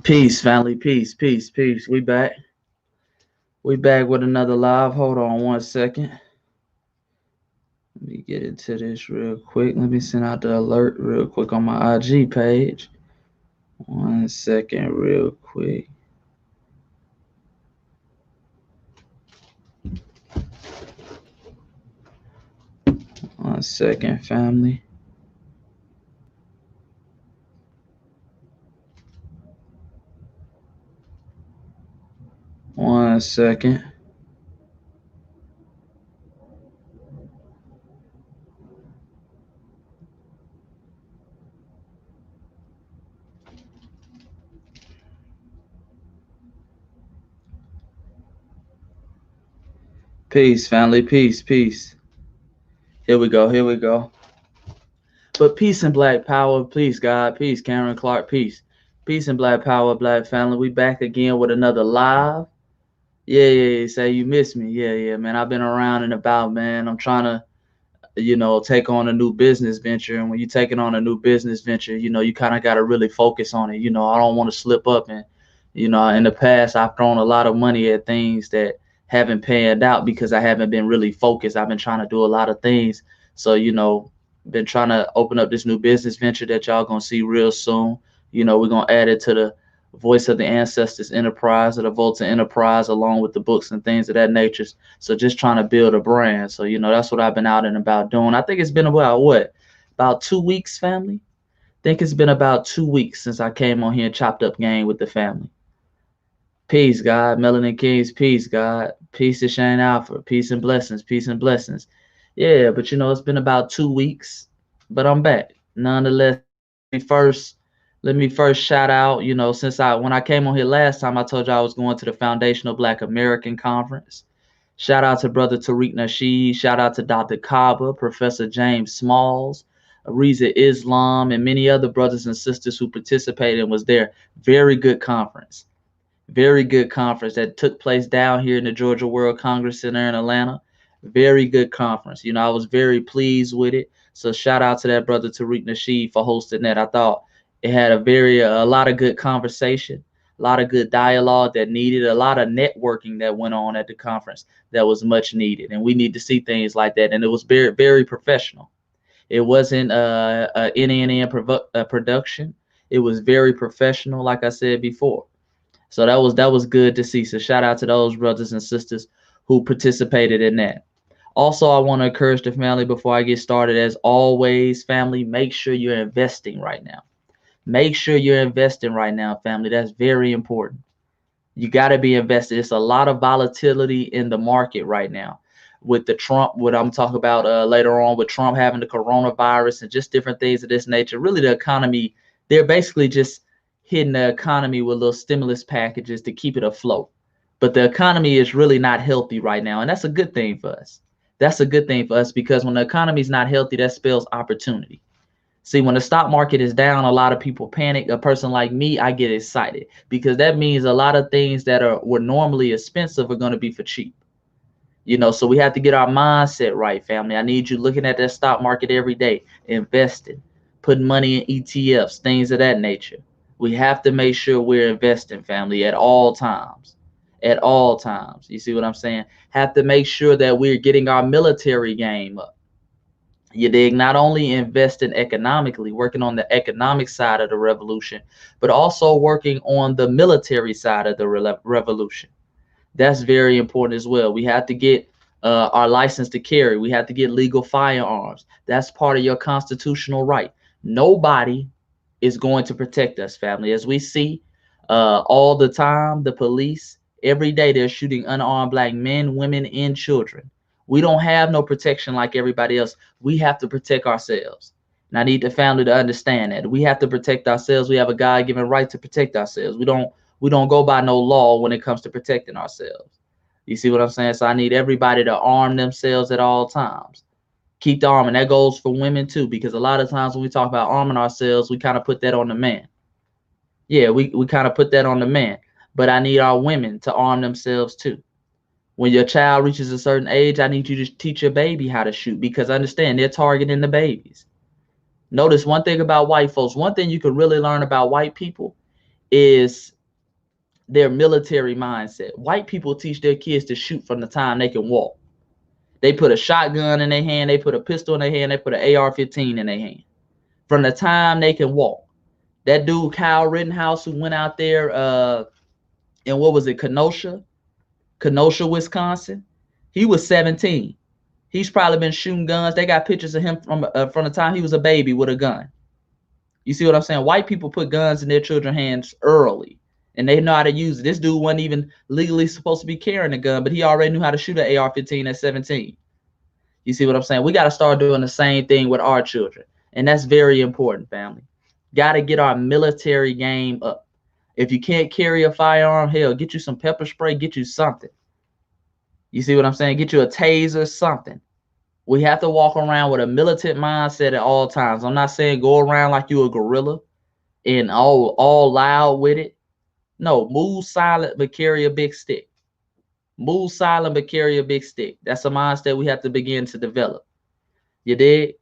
Peace, family. Peace, peace, peace. We back. We back with another live. Hold on one second. Let me get into this real quick. Let me send out the alert real quick on my IG page. One second, real quick. One second, family. One second. Peace, family. Peace, peace. Here we go. Here we go. But peace and black power. Peace, God. Peace, Karen Clark. Peace. Peace and black power, black family. We back again with another live. Yeah. Say you miss me. Yeah, man. I've been around and about, man. I'm trying to, take on a new business venture. And when you're taking on a new business venture, you kind of got to really focus on it. I don't want to slip up. And, in the past, I've thrown a lot of money at things that haven't panned out because I haven't been really focused. I've been trying to do a lot of things. So, been trying to open up this new business venture that y'all going to see real soon. We're going to add it to the Voice of the Ancestors Enterprise or the Volta Enterprise, along with the books and things of that nature. So just trying to build a brand. So, that's what I've been out and about doing. I think it's been about about 2 weeks, family? I think it's been about 2 weeks since I came on here and chopped up game with the family. Peace, God. Melanin Kings, peace, God. Peace to Shane Alpha. Peace and blessings. Peace and blessings. Yeah, but it's been about 2 weeks, but I'm back. Nonetheless, first let me first shout out, since when I came on here last time, I told you I was going to the Foundational Black American Conference. Shout out to Brother Tariq Nasheed. Shout out to Dr. Kaba, Professor James Smalls, Ariza Islam, and many other brothers and sisters who participated and was there. Very good conference. Very good conference that took place down here in the Georgia World Congress Center in Atlanta. Very good conference. I was very pleased with it. So shout out to that brother Tariq Nasheed for hosting that. I thought it had a lot of good conversation, a lot of good dialogue that needed, a lot of networking that went on at the conference that was much needed. And we need to see things like that. And it was very, very professional. It wasn't a NNN production. It was very professional, like I said before. So that was good to see. So shout out to those brothers and sisters who participated in that. Also, I want to encourage the family before I get started. As always, family, make sure you're investing right now. Make sure you're investing right now, family. That's very important. You got to be invested. It's a lot of volatility in the market right now with the Trump, what I'm talking about later on with Trump having the coronavirus and just different things of this nature. Really, the economy, they're basically just hitting the economy with little stimulus packages to keep it afloat. But the economy is really not healthy right now. And that's a good thing for us. That's a good thing for us because when the economy is not healthy, that spells opportunity. See, when the stock market is down, a lot of people panic. A person like me, I get excited because that means a lot of things that were normally expensive are going to be for cheap. So we have to get our mindset right, family. I need you looking at that stock market every day, investing, putting money in ETFs, things of that nature. We have to make sure we're investing, family, at all times. At all times. You see what I'm saying? Have to make sure that we're getting our military game up. You dig? Not only investing economically, working on the economic side of the revolution, but also working on the military side of the revolution. That's very important as well. We have to get our license to carry. We have to get legal firearms. That's part of your constitutional right. Nobody is going to protect us, family. As we see all the time, the police, every day they're shooting unarmed black men, women, and children. We don't have no protection like everybody else. We have to protect ourselves. And I need the family to understand that. We have to protect ourselves. We have a God-given right to protect ourselves. We don't go by no law when it comes to protecting ourselves. You see what I'm saying? So I need everybody to arm themselves at all times. Keep the arm, and that goes for women too, because a lot of times when we talk about arming ourselves, we kind of put that on the man. Yeah, we kind of put that on the man. But I need our women to arm themselves too. When your child reaches a certain age, I need you to teach your baby how to shoot because understand they're targeting the babies. Notice one thing about white folks. One thing you can really learn about white people is their military mindset. White people teach their kids to shoot from the time they can walk. They put a shotgun in their hand, they put a pistol in their hand, they put an AR-15 in their hand. From the time they can walk. That dude, Kyle Rittenhouse, who went out there in what was it, Kenosha, Wisconsin, he was 17. He's probably been shooting guns. They got pictures of him from the time he was a baby with a gun. You see what I'm saying? White people put guns in their children's hands early, and they know how to use it. This dude wasn't even legally supposed to be carrying a gun, but he already knew how to shoot an AR-15 at 17. You see what I'm saying? We got to start doing the same thing with our children, and that's very important, family. Got to get our military game up. If you can't carry a firearm, hell, get you some pepper spray, get you something. You see what I'm saying? Get you a taser, something. We have to walk around with a militant mindset at all times. I'm not saying go around like you a gorilla and all loud with it. No, move silent but carry a big stick. Move silent but carry a big stick. That's a mindset we have to begin to develop. You dig?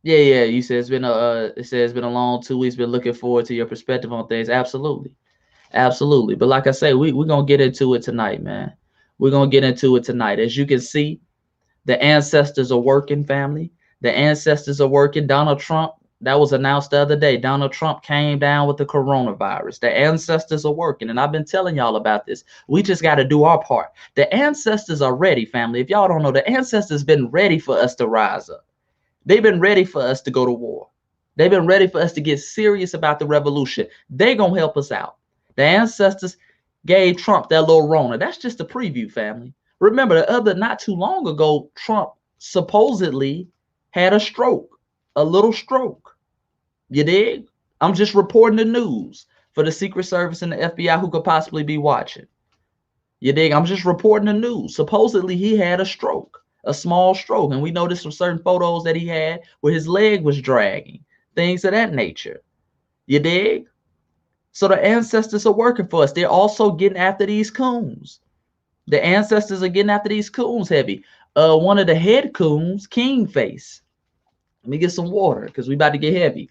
Yeah. You said it's been a long 2 weeks. Been looking forward to your perspective on things. Absolutely. But like I say, we're gonna get into it tonight, man. We're gonna get into it tonight. As you can see, the ancestors are working, family. The ancestors are working. Donald Trump, that was announced the other day. Donald Trump came down with the coronavirus. The ancestors are working, and I've been telling y'all about this. We just got to do our part. The ancestors are ready, family. If y'all don't know, the ancestors been ready for us to rise up. They've been ready for us to go to war. They've been ready for us to get serious about the revolution. They're going to help us out. The ancestors gave Trump that little Rona. That's just a preview, family. Remember, not too long ago, Trump supposedly had a stroke, a little stroke. You dig? I'm just reporting the news for the Secret Service and the FBI who could possibly be watching. You dig? I'm just reporting the news. Supposedly he had a stroke, a small stroke. And we noticed from certain photos that he had where his leg was dragging, things of that nature. You dig? So the ancestors are working for us. They're also getting after these coons. The ancestors are getting after these coons heavy. One of the head coons, King Face. Let me get some water because we about to get heavy.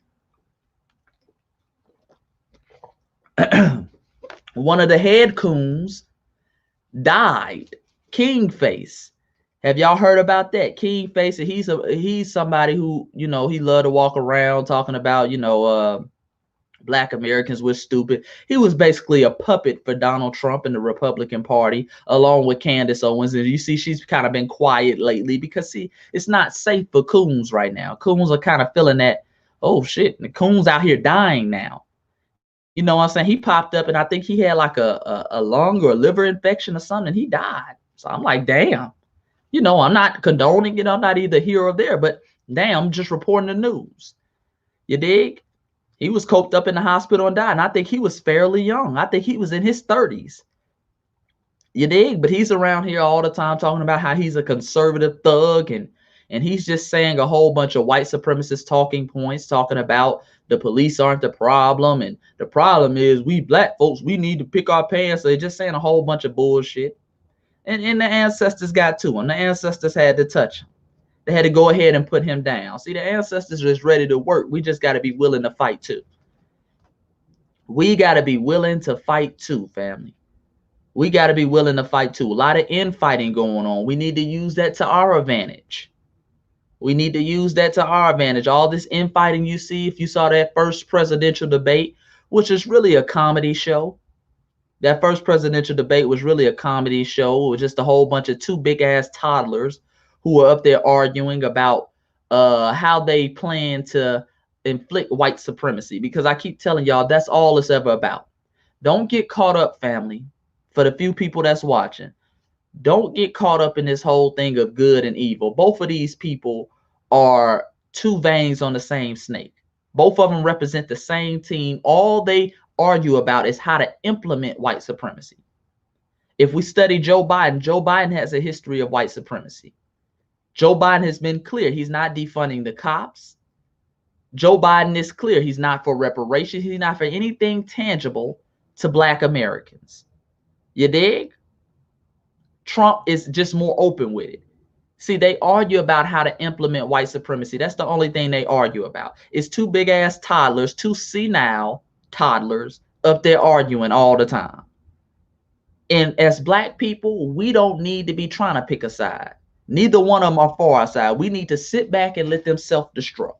One of the head coons died. King Face. Have y'all heard about that? King Face. He's somebody who, he loved to walk around talking about, Black Americans were stupid. He was basically a puppet for Donald Trump and the Republican Party, along with Candace Owens. And you see, she's kind of been quiet lately because, it's not safe for coons right now. Coons are kind of feeling that, oh shit, the coons out here dying now. You know what I'm saying? He popped up and I think he had like a lung or a liver infection or something. He died. So I'm like, damn. I'm not condoning, I'm not either here or there, but damn, I'm just reporting the news. You dig? He was coped up in the hospital and died. And I think he was fairly young. I think he was in his 30s. You dig? But he's around here all the time talking about how he's a conservative thug. And he's just saying a whole bunch of white supremacist talking points, talking about the police aren't the problem. And the problem is we black folks, we need to pick our pants. So they're just saying a whole bunch of bullshit. And the ancestors got to him. The ancestors had to touch him. They had to go ahead and put him down. See, the ancestors are just ready to work. We just got to be willing to fight too. We got to be willing to fight too, family. We got to be willing to fight too. A lot of infighting going on. We need to use that to our advantage. All this infighting you see, if you saw that first presidential debate, which is really a comedy show. That first presidential debate was really a comedy show. It was just a whole bunch of two big-ass toddlers who were up there arguing about how they plan to inflict white supremacy. Because I keep telling y'all, that's all it's ever about. Don't get caught up, family, for the few people that's watching. Don't get caught up in this whole thing of good and evil. Both of these people are two veins on the same snake. Both of them represent the same team. All they argue about is how to implement white supremacy. If we study Joe Biden has a history of white supremacy. Joe Biden has been clear. He's not defunding the cops. Joe Biden is clear. He's not for reparations. He's not for anything tangible to Black Americans. You dig? Trump is just more open with it. See, they argue about how to implement white supremacy. That's the only thing they argue about. It's two big-ass toddlers, two senile toddlers up there arguing all the time. And as black people, we don't need to be trying to pick a side. Neither one of them are for our side. We need to sit back and let them self-destruct.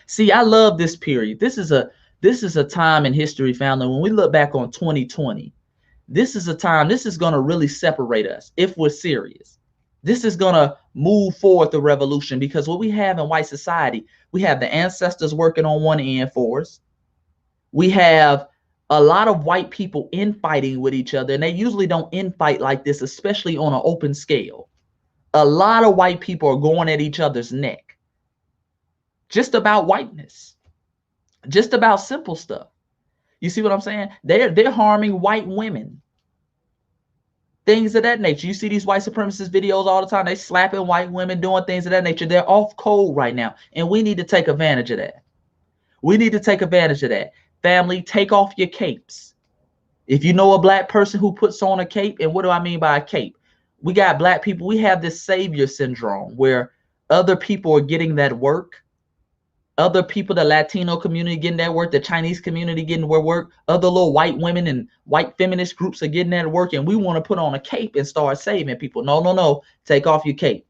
See, I love this period. This is a time in history, family. When we look back on 2020, this is a time, this is going to really separate us if we're serious. This is going to move forward the revolution, because what we have in white society, we have the ancestors working on one end for us. We have a lot of white people infighting with each other, and they usually don't infight like this, especially on an open scale. A lot of white people are going at each other's neck just about whiteness, just about simple stuff. You see what I'm saying? They're harming white women, things of that nature. You see these white supremacist videos all the time. They slapping white women, doing things of that nature. They're off code right now, and we need to take advantage of that. We need to take advantage of that. Family, take off your capes. If you know a black person who puts on a cape, and what do I mean by a cape? We got black people, we have this savior syndrome where other people are getting that work. Other people, the Latino community getting that work, the Chinese community getting their work, other little white women and white feminist groups are getting that work, and we want to put on a cape and start saving people. No, no, no. Take off your cape.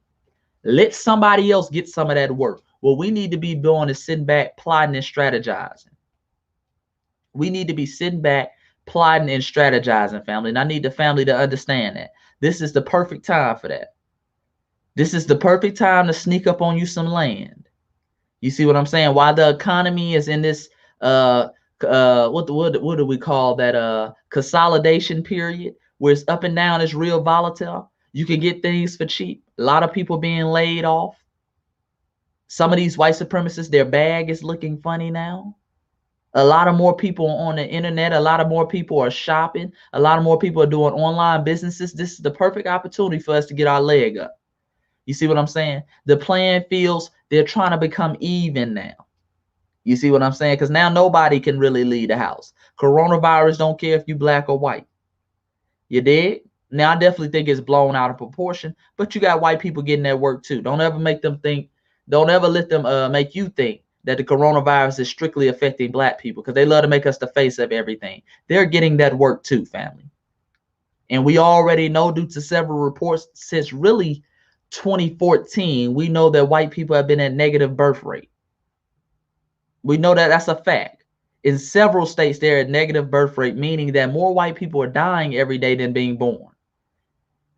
Let somebody else get some of that work. What we need to be doing is sitting back, plotting and strategizing. We need to be sitting back, plotting and strategizing, family. And I need the family to understand that. This is the perfect time for that. This is the perfect time to sneak up on you some land. You see what I'm saying? While the economy is in this what do we call that, consolidation period, where it's up and down, it's real volatile. You can get things for cheap. A lot of people being laid off. Some of these white supremacists, their bag is looking funny now. A lot of more people on the internet. A lot of more people are shopping. A lot of more people are doing online businesses. This is the perfect opportunity for us to get our leg up. You see what I'm saying? The playing fields, they're trying to become even now. You see what I'm saying? Because now nobody can really leave the house. Coronavirus don't care if you black or white. You dig? Now, I definitely think it's blown out of proportion, but you got white people getting that work too. Don't ever make them think, don't ever let them make you think that the coronavirus is strictly affecting black people, because they love to make us the face of everything. They're getting that work too, family. And we already know, due to several reports since really 2014, we know that white people have been at negative birth rate. We know that that's a fact. In several states, they're at negative birth rate, meaning that more white people are dying every day than being born.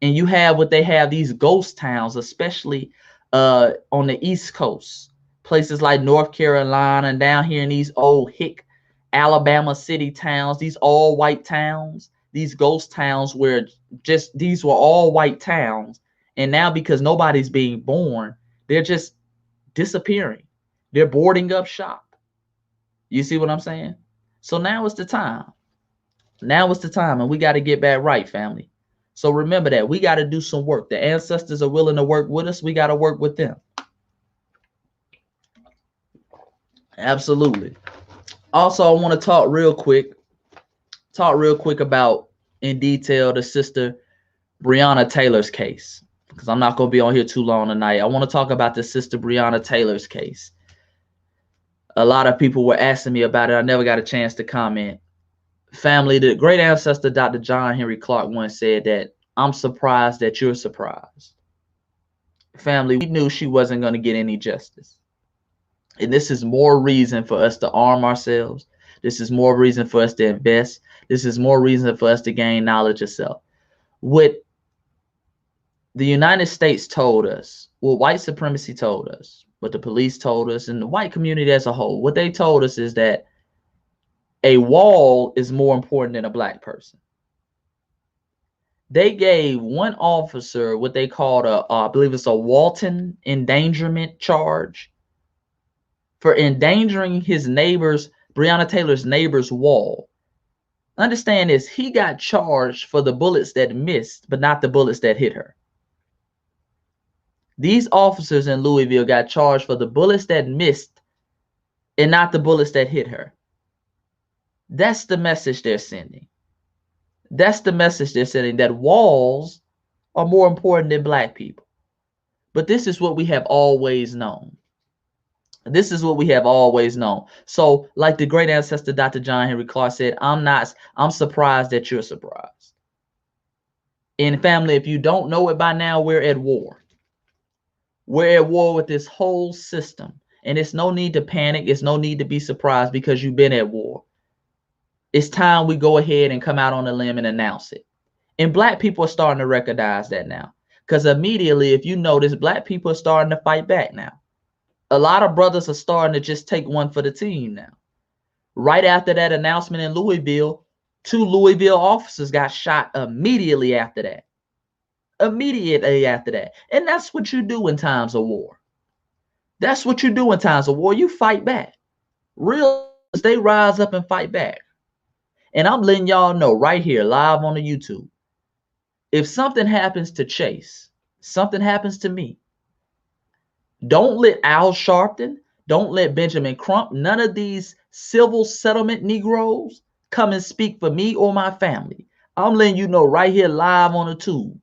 And you have what they have, these ghost towns, especially on the East Coast. Places like North Carolina and down here in these old hick Alabama city towns, these all white towns, these ghost towns where just these were all white towns. And now, because nobody's being born, they're just disappearing. They're boarding up shop. You see what I'm saying? So now is the time. Now is the time, and we got to get back right, family. So remember that we got to do some work. The ancestors are willing to work with us. We got to work with them. Absolutely. Also, I want to talk real quick about in detail the sister Brianna Taylor's case, because I'm not going to be on here too long tonight. I want to talk about the sister Brianna Taylor's case. A lot of people were asking me about it. I never got a chance to comment. Family, the great ancestor Dr. John Henry Clark once said that, I'm surprised that you're surprised. Family, we knew she wasn't going to get any justice. And this is more reason for us to arm ourselves. This is more reason for us to invest. This is more reason for us to gain knowledge of self. What the United States told us, what white supremacy told us, what the police told us, and the white community as a whole, what they told us is that a wall is more important than a black person. They gave one officer what they called I believe it's a wanton endangerment charge, for endangering his neighbor's, Brianna Taylor's neighbor's wall. Understand this, he got charged for the bullets that missed, but not the bullets that hit her. These officers in Louisville got charged for the bullets that missed and not the bullets that hit her. That's the message they're sending. That's the message they're sending, that walls are more important than black people. But this is what we have always known. This is what we have always known. So, like the great ancestor Dr. John Henry Clark said, I'm surprised that you're surprised. And family, if you don't know it by now, we're at war. We're at war with this whole system. And it's no need to panic. It's no need to be surprised because you've been at war. It's time we go ahead and come out on a limb and announce it. And black people are starting to recognize that now. Because immediately, if you notice, black people are starting to fight back now. A lot of brothers are starting to just take one for the team now. Right after that announcement in Louisville, 2 Louisville officers got shot immediately after that. Immediately after that. And that's what you do in times of war. That's what you do in times of war. You fight back. Real, they rise up and fight back. And I'm letting y'all know right here, live on the YouTube, if something happens to Chase, something happens to me, don't let Al Sharpton, don't let Benjamin Crump, none of these civil settlement Negroes come and speak for me or my family. I'm letting you know right here live on the tube.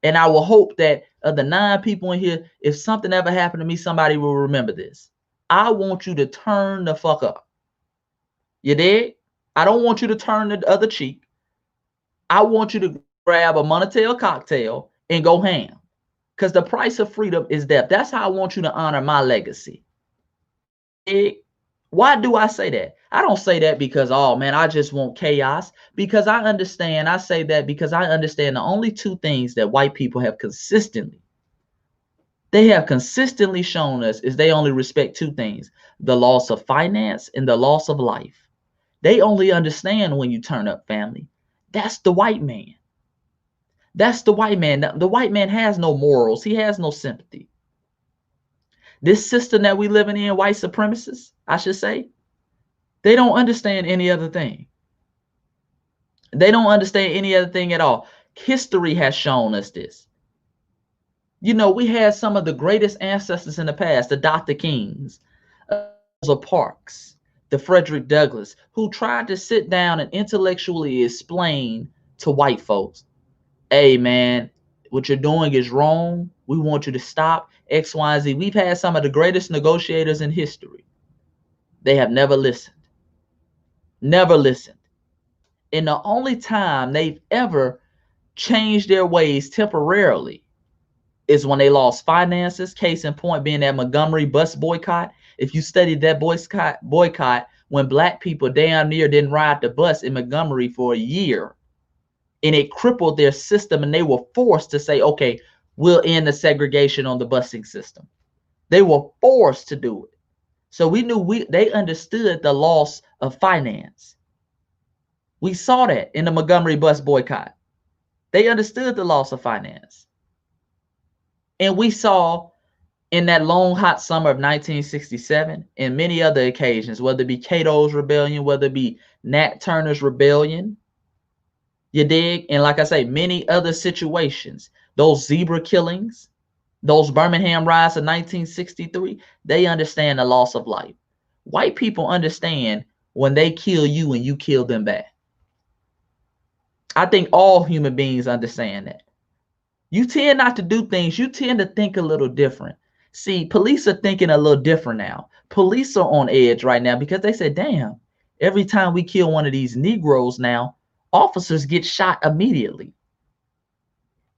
And I will hope that of the 9 people in here, if something ever happened to me, somebody will remember this. I want you to turn the fuck up. You dig? I don't want you to turn the other cheek. I want you to grab a Monotale cocktail and go ham. Because the price of freedom is death. That's how I want you to honor my legacy. Why do I say that? I don't say that because, oh man, I just want chaos. Because I understand, I say that because I understand the only 2 things that white people have consistently shown us is they only respect 2 things: the loss of finance and the loss of life. They only understand when you turn up, family. That's the white man. That's the white man. The white man has no morals. He has no sympathy. This system that we living in, white supremacists, I should say, they don't understand any other thing. They don't understand any other thing at all. History has shown us this. You know, we had some of the greatest ancestors in the past, the Dr. Kings, Rosa Parks, the Frederick Douglass, who tried to sit down and intellectually explain to white folks, hey man, what you're doing is wrong. We want you to stop X, Y, Z. We've had some of the greatest negotiators in history. They have never listened. Never listened. And the only time they've ever changed their ways temporarily is when they lost finances. Case in point being that Montgomery bus boycott. If you studied that boycott, when black people damn near didn't ride the bus in Montgomery for a year, and it crippled their system, and they were forced to say, okay, we'll end the segregation on the busing system. They were forced to do it. So we knew they understood the loss of finance. We saw that in the Montgomery bus boycott. They understood the loss of finance. And we saw in that long, hot summer of 1967 and many other occasions, whether it be Cato's rebellion, whether it be Nat Turner's rebellion, you dig? And like I say, many other situations, those zebra killings, those Birmingham riots of 1963, they understand the loss of life. White people understand when they kill you and you kill them back. I think all human beings understand that. You tend not to do things. You tend to think a little different. See, police are thinking a little different now. Police are on edge right now because they said, damn, every time we kill one of these Negroes now, officers get shot immediately.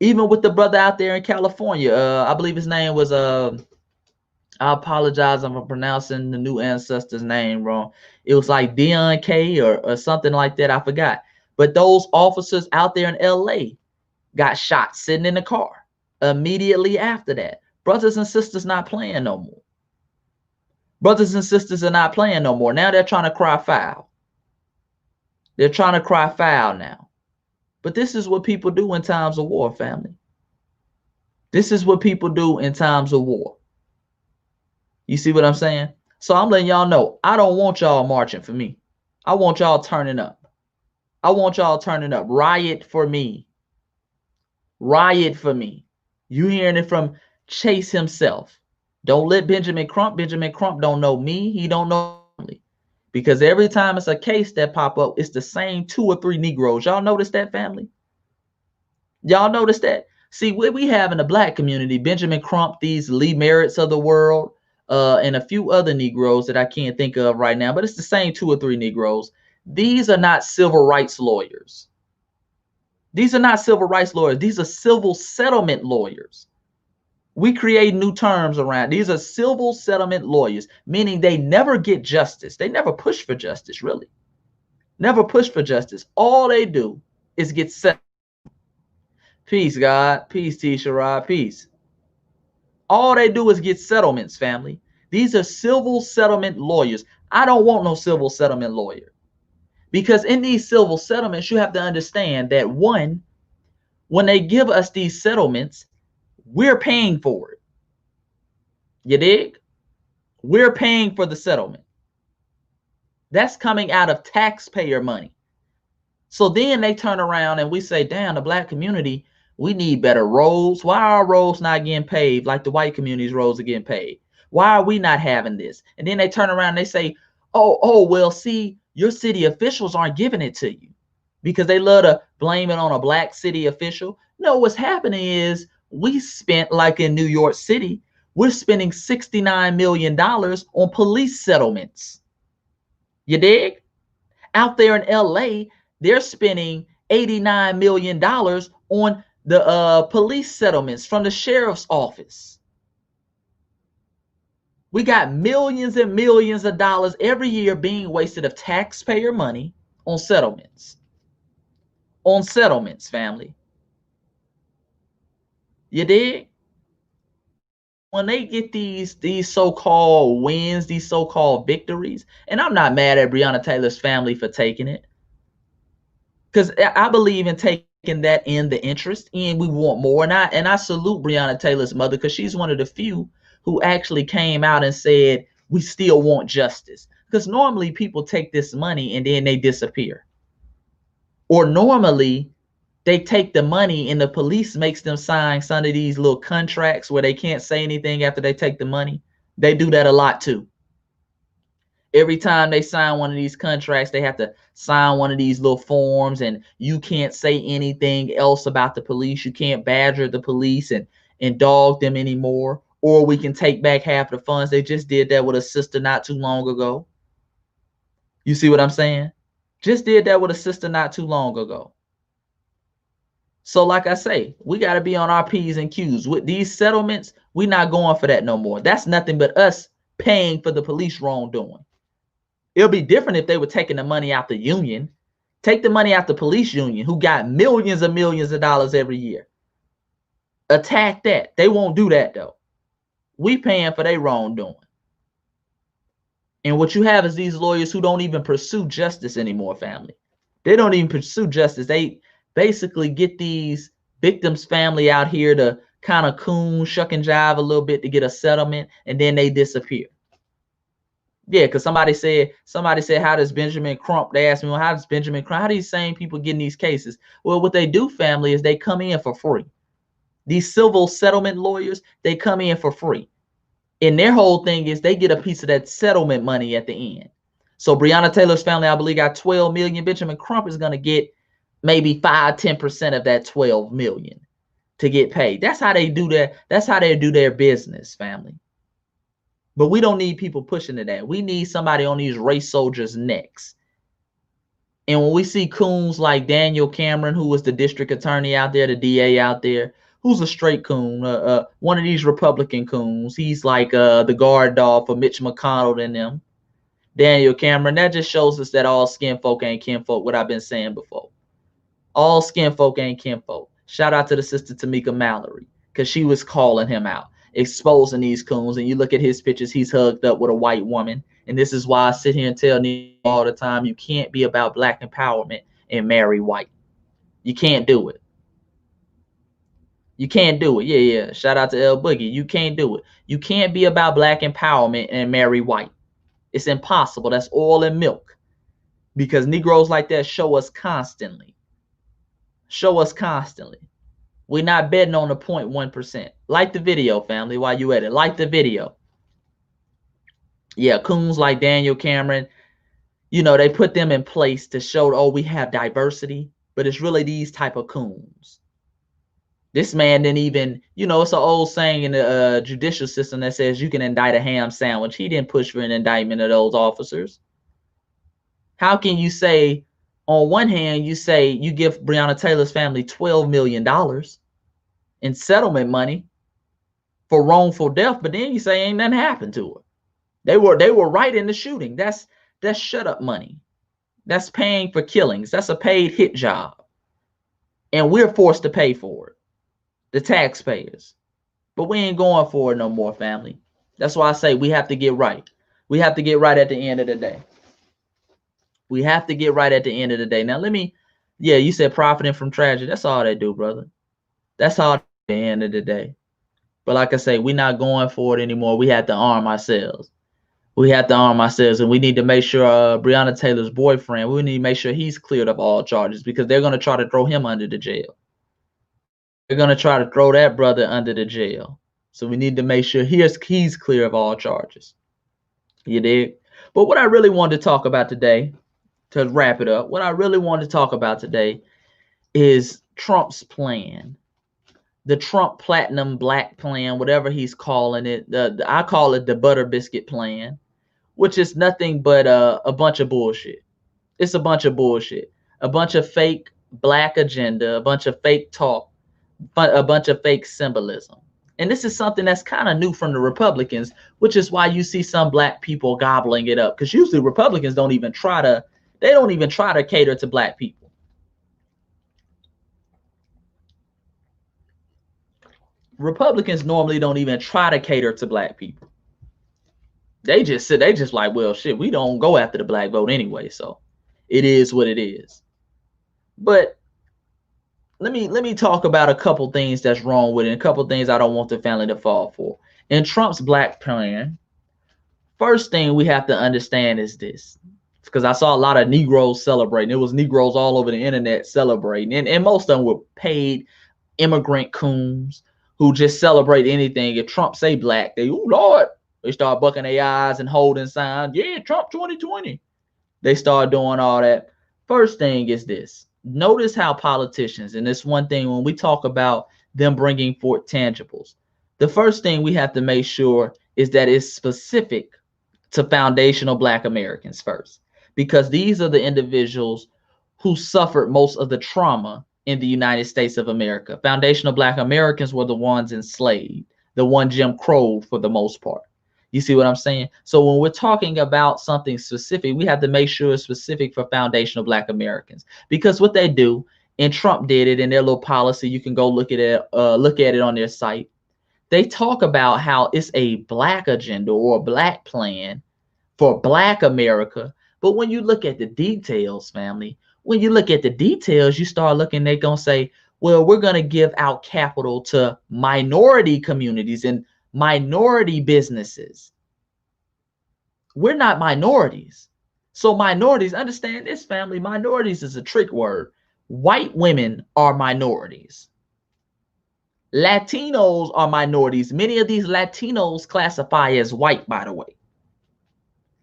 Even with the brother out there in California, I believe his name was, I apologize if I'm pronouncing the new ancestor's name wrong. It was like Dion K or something like that. I forgot. But those officers out there in LA got shot sitting in the car immediately after that. Brothers and sisters not playing no more. Brothers and sisters are not playing no more. Now they're trying to cry foul. They're trying to cry foul now. But this is what people do in times of war, family. This is what people do in times of war. You see what I'm saying? So I'm letting y'all know, I don't want y'all marching for me. I want y'all turning up. I want y'all turning up. Riot for me. Riot for me. You hearing it from Chase himself. Don't let Benjamin Crump don't know me. He don't know me. Because every time it's a case that pop up, it's the same 2 or 3 Negroes. Y'all notice that, family? Y'all notice that? See, what we have in the black community, Benjamin Crump, these Lee Merritts of the world, and a few other Negroes that I can't think of right now, but it's the same 2 or 3 Negroes. These are not civil rights lawyers. These are not civil rights lawyers. These are civil settlement lawyers. We create new terms around. These are civil settlement lawyers, meaning they never get justice. They never push for justice, really. Never push for justice. All they do is get settled. Peace, God. Peace, Tisha Rod. Peace. All they do is get settlements, family. These are civil settlement lawyers. I don't want no civil settlement lawyer. Because in these civil settlements, you have to understand that one, when they give us these settlements, we're paying for it. You dig? We're paying for the settlement. That's coming out of taxpayer money. So then they turn around and we say, damn, the black community, we need better roads. Why are our roads not getting paved like the white community's roads are getting paved? Why are we not having this? And then they turn around and they say, well, see, your city officials aren't giving it to you, because they love to blame it on a black city official. No, what's happening is we spent, like in New York City, we're spending $69 million on police settlements. You dig? Out there in LA, they're spending $89 million on the police settlements from the sheriff's office. We got millions and millions of dollars every year being wasted of taxpayer money on settlements. On settlements, family. You dig? When they get these so-called wins, these so-called victories, and I'm not mad at Brianna Taylor's family for taking it, because I believe in taking that in the interest, and we want more. And I salute Brianna Taylor's mother, because she's one of the few who actually came out and said, we still want justice. Because normally people take this money and then they disappear. Or normally they take the money and the police makes them sign some of these little contracts where they can't say anything after they take the money. They do that a lot too. Every time they sign one of these contracts, they have to sign one of these little forms, and you can't say anything else about the police. You can't badger the police and dog them anymore, or we can take back half the funds. They just did that with a sister not too long ago. You see what I'm saying? Just did that with a sister not too long ago. So like I say, we got to be on our P's and Q's. With these settlements, we're not going for that no more. That's nothing but us paying for the police wrongdoing. It'll be different if they were taking the money out the union. Take the money out the police union, who got millions and millions of dollars every year. Attack that. They won't do that though. We paying for their wrongdoing. And what you have is these lawyers who don't even pursue justice anymore, family. They don't even pursue justice. They basically get these victims' family out here to kind of coon, shuck and jive a little bit to get a settlement, and then they disappear. Yeah, because somebody said, how does Benjamin Crump? They asked me, well, how does Benjamin Crump? How do these same people get in these cases? Well, what they do, family, is they come in for free. These civil settlement lawyers, they come in for free. And their whole thing is they get a piece of that settlement money at the end. So Brianna Taylor's family, I believe, got 12 million. Benjamin Crump is going to get maybe 5-10% of that 12 million to get paid. That's how they do that. That's how they do their business, family. But we don't need people pushing to that. We need somebody on these race soldiers' necks. And when we see coons like Daniel Cameron, who was the district attorney out there, the DA out there, who's a straight coon, one of these Republican coons, he's like the guard dog for Mitch McConnell and them. Daniel Cameron, that just shows us that all skin folk ain't kinfolk, what I've been saying before. All skin folk ain't kinfolk. Shout out to the sister Tamika Mallory, because she was calling him out, exposing these coons. And you look at his pictures, he's hugged up with a white woman. And this is why I sit here and tell you all the time, you can't be about black empowerment and marry white. You can't do it. You can't do it. Yeah. Shout out to El Boogie. You can't do it. You can't be about black empowerment and marry white. It's impossible. That's oil and milk. Because Negroes like that show us constantly. Show us constantly. We're not betting on the 0.1%. Like the video, family, while you at it. Like the video. Yeah, coons like Daniel Cameron, you know, they put them in place to show, oh, we have diversity. But it's really these type of coons. This man didn't even, it's an old saying in the judicial system that says you can indict a ham sandwich. He didn't push for an indictment of those officers. How can you say, on one hand, you say you give Brianna Taylor's family $12 million in settlement money for wrongful death, but then you say ain't nothing happened to her. They were right in the shooting. That's shut up money. That's paying for killings. That's a paid hit job. And we're forced to pay for it, the taxpayers. But we ain't going for it no more, family. That's why I say we have to get right. We have to get right at the end of the day. We have to get right at the end of the day. Now, you said profiting from tragedy. That's all they do, brother. That's all at the end of the day. But like I say, we're not going for it anymore. We have to arm ourselves. We have to arm ourselves, and we need to make sure Brianna Taylor's boyfriend, we need to make sure he's cleared of all charges, because they're going to try to throw him under the jail. They're going to try to throw that brother under the jail. So we need to make sure he's clear of all charges. You dig? But what I really wanted to talk about today, to wrap it up, what I really wanted to talk about today is Trump's plan. The Trump Platinum Black Plan, whatever he's calling it. I call it the Butter Biscuit Plan, which is nothing but a bunch of bullshit. It's a bunch of bullshit. A bunch of fake black agenda, a bunch of fake talk, a bunch of fake symbolism. And this is something that's kind of new from the Republicans, which is why you see some black people gobbling it up. Because usually Republicans don't even try to cater to black people. Republicans normally don't even try to cater to black people. They just like, well, shit, we don't go after the black vote anyway, so it is what it is. But let me talk about a couple things that's wrong with it, and a couple things I don't want the family to fall for. In Trump's black plan, first thing we have to understand is this, because I saw a lot of Negroes celebrating. It was Negroes all over the internet celebrating, and most of them were paid immigrant coons who just celebrate anything. If Trump say black, they, oh Lord, they start bucking their eyes and holding signs. Yeah, Trump 2020. They start doing all that. First thing is this. Notice how politicians, and this one thing when we talk about them bringing forth tangibles, the first thing we have to make sure is that it's specific to foundational black Americans first, because these are the individuals who suffered most of the trauma in the United States of America. Foundational black Americans were the ones enslaved, the one Jim Crow for the most part. You see what I'm saying? So when we're talking about something specific, we have to make sure it's specific for foundational black Americans, because what they do, and Trump did it in their little policy, you can go look at it on their site. They talk about how it's a black agenda or a black plan for black America. But when you look at the details, family, when you look at the details, you start looking, they're going to say, well, we're going to give out capital to minority communities and minority businesses. We're not minorities. So minorities, understand this, family, minorities is a trick word. White women are minorities. Latinos are minorities. Many of these Latinos classify as white, by the way.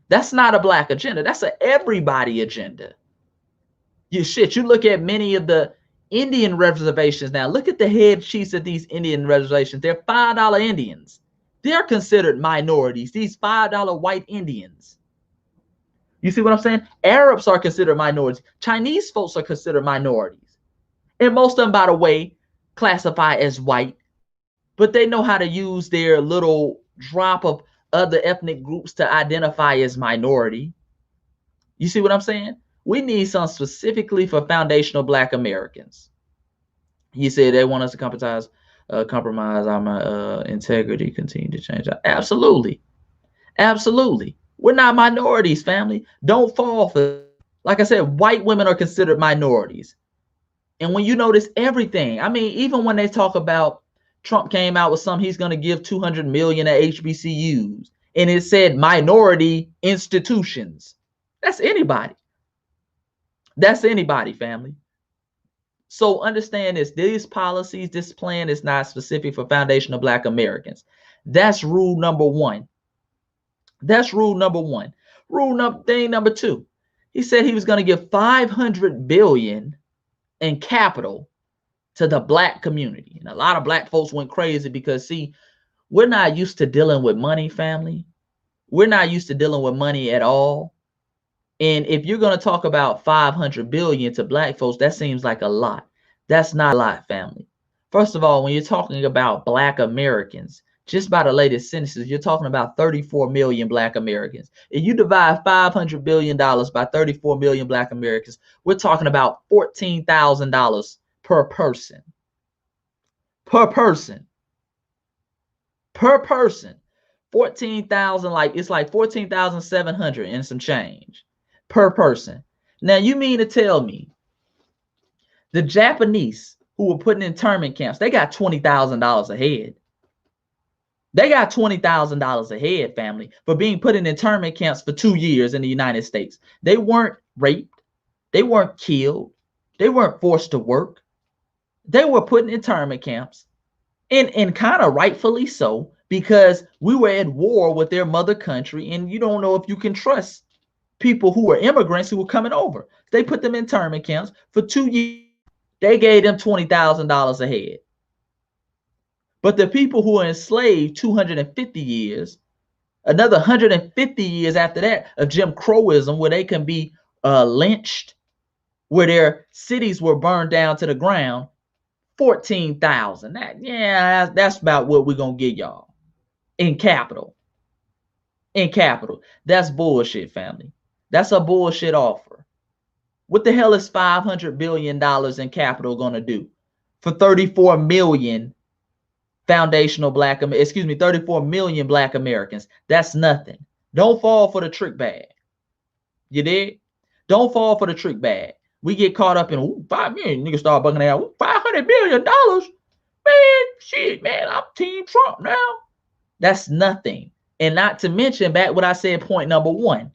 That's not a black agenda. That's an everybody agenda. You look at many of the Indian reservations now. Look at the head chiefs of these Indian reservations. They're $5 Indians. They're considered minorities, these $5 white Indians. You see what I'm saying? Arabs are considered minorities. Chinese folks are considered minorities. And most of them, by the way, classify as white, but they know how to use their little drop of other ethnic groups to identify as minority. You see what I'm saying? We need something specifically for foundational black Americans. You said they want us to compromise our integrity, continue to change. Absolutely. Absolutely. We're not minorities, family. Don't fall for it. Like I said, white women are considered minorities. And when you notice everything, I mean, even when they talk about Trump came out with something, he's going to give $200 million at HBCUs, and it said minority institutions. That's anybody. That's anybody, family. So understand this, these policies, this plan is not specific for foundational black Americans. That's rule number one. That's rule number one. Thing number two, he said he was going to give $500 billion in capital to the black community. And a lot of black folks went crazy because, see, we're not used to dealing with money, family. We're not used to dealing with money at all. And if you're going to talk about 500 billion to black folks, that seems like a lot. That's not a lot, family. First of all, when you're talking about black Americans, just by the latest census, you're talking about 34 million black Americans. If you divide $500 billion by 34 million black Americans, we're talking about $14,000 per person. Per person. Per person. 14,000, like it's like 14,700 and some change per person. Now, you mean to tell me the Japanese who were put in internment camps, they got $20,000 a head. They got $20,000 a head, family, for being put in internment camps for 2 years in the United States. They weren't raped. They weren't killed. They weren't forced to work. They were put in internment camps, and kind of rightfully so, because we were at war with their mother country, and you don't know if you can trust people who were immigrants who were coming over. They put them in internment camps for 2 years. They gave them $20,000 a head. But the people who were enslaved 250 years, another 150 years after that of Jim Crowism, where they can be lynched, where their cities were burned down to the ground, 14,000. That's about what we're gonna get y'all in capital. In capital. That's bullshit, family. That's a bullshit offer. What the hell is $500 billion in capital gonna do for 34 million foundational black, 34 million black Americans? That's nothing. Don't fall for the trick bag. You did? Don't fall for the trick bag. We get caught up in 5 million. Niggas start bugging out. $500 billion, man. Shit, man. I'm Team Trump now. That's nothing. And not to mention back what I said, point number one,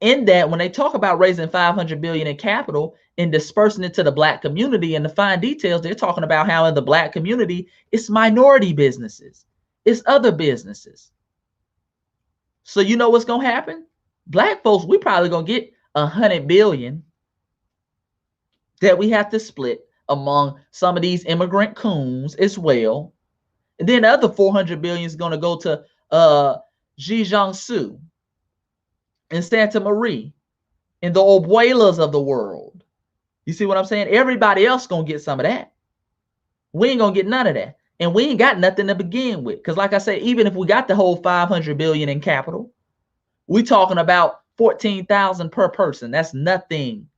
in that when they talk about raising 500 billion in capital and dispersing it to the black community and the fine details, they're talking about how in the black community it's minority businesses, it's other businesses. So you know what's gonna happen? Black folks, we probably gonna get 100 billion that we have to split among some of these immigrant coons as well. And then the other 400 billion is gonna go to Jiangsu and Santa Maria and the abuelas of the world. You see what I'm saying? Everybody else gonna get some of that. We ain't gonna get none of that. And we ain't got nothing to begin with. Because like I said, even if we got the whole 500 billion in capital, we talking about 14,000 per person. That's nothing.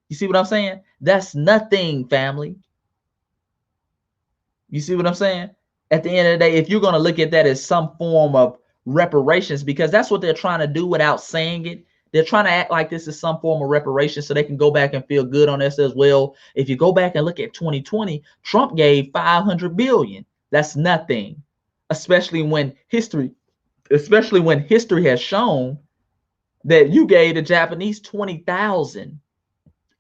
You see what I'm saying? That's nothing, family. You see what I'm saying? At the end of the day, if you're gonna look at that as some form of reparations, because that's what they're trying to do without saying it. They're trying to act like this is some form of reparation so they can go back and feel good on this as well. If you go back and look at 2020, Trump gave 500 billion. That's nothing, especially when history has shown that you gave the Japanese 20,000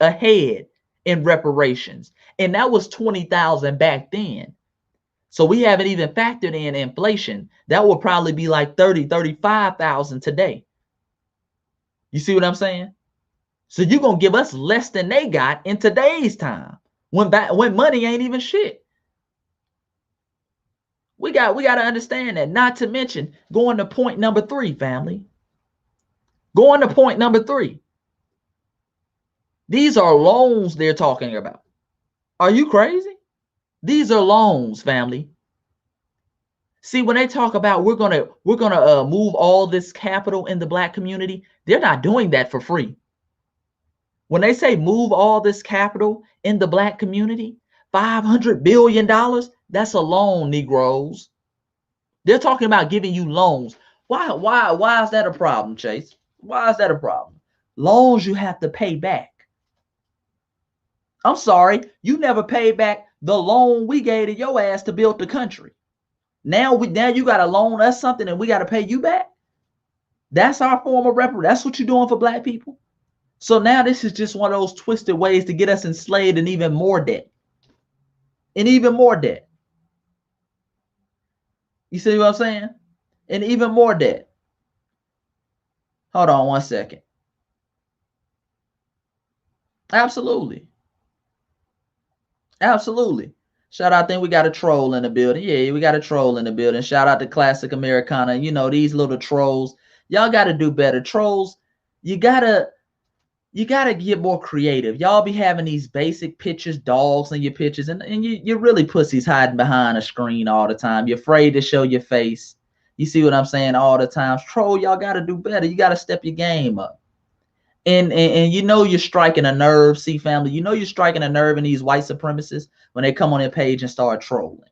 a head in reparations, and that was 20,000 back then. So we haven't even factored in inflation. That will probably be like 35,000 today. You see what I'm saying? So you're going to give us less than they got in today's time when money ain't even shit. We got to understand that. Not to mention going to point number 3, family. Going to point number 3. These are loans they're talking about. Are you crazy? These are loans, family. See, when they talk about we're gonna move all this capital in the black community, they're not doing that for free. When they say move all this capital in the black community, $500 billion, that's a loan, Negroes. They're talking about giving you loans. Why is that a problem, Chase? Why is that a problem? Loans you have to pay back. I'm sorry, you never paid back the loan we gave to your ass to build the country. Now you got to loan us something and we got to pay you back. That's our form of reparation. That's what you're doing for black people. So now this is just one of those twisted ways to get us enslaved and even more debt. And even more debt. You see what I'm saying? And even more debt. Hold on one second. Absolutely. Absolutely. Shout out, I think we got a troll in the building. Yeah, we got a troll in the building. Shout out to Classic Americana. You know, these little trolls. Y'all got to do better. Trolls, you gotta get more creative. Y'all be having these basic pictures, dogs in your pictures, and you're really pussies hiding behind a screen all the time. You're afraid to show your face. You see what I'm saying? All the time. Troll, y'all got to do better. You got to step your game up. And you know you're striking a nerve, see, family. You know you're striking a nerve in these white supremacists when they come on their page and start trolling.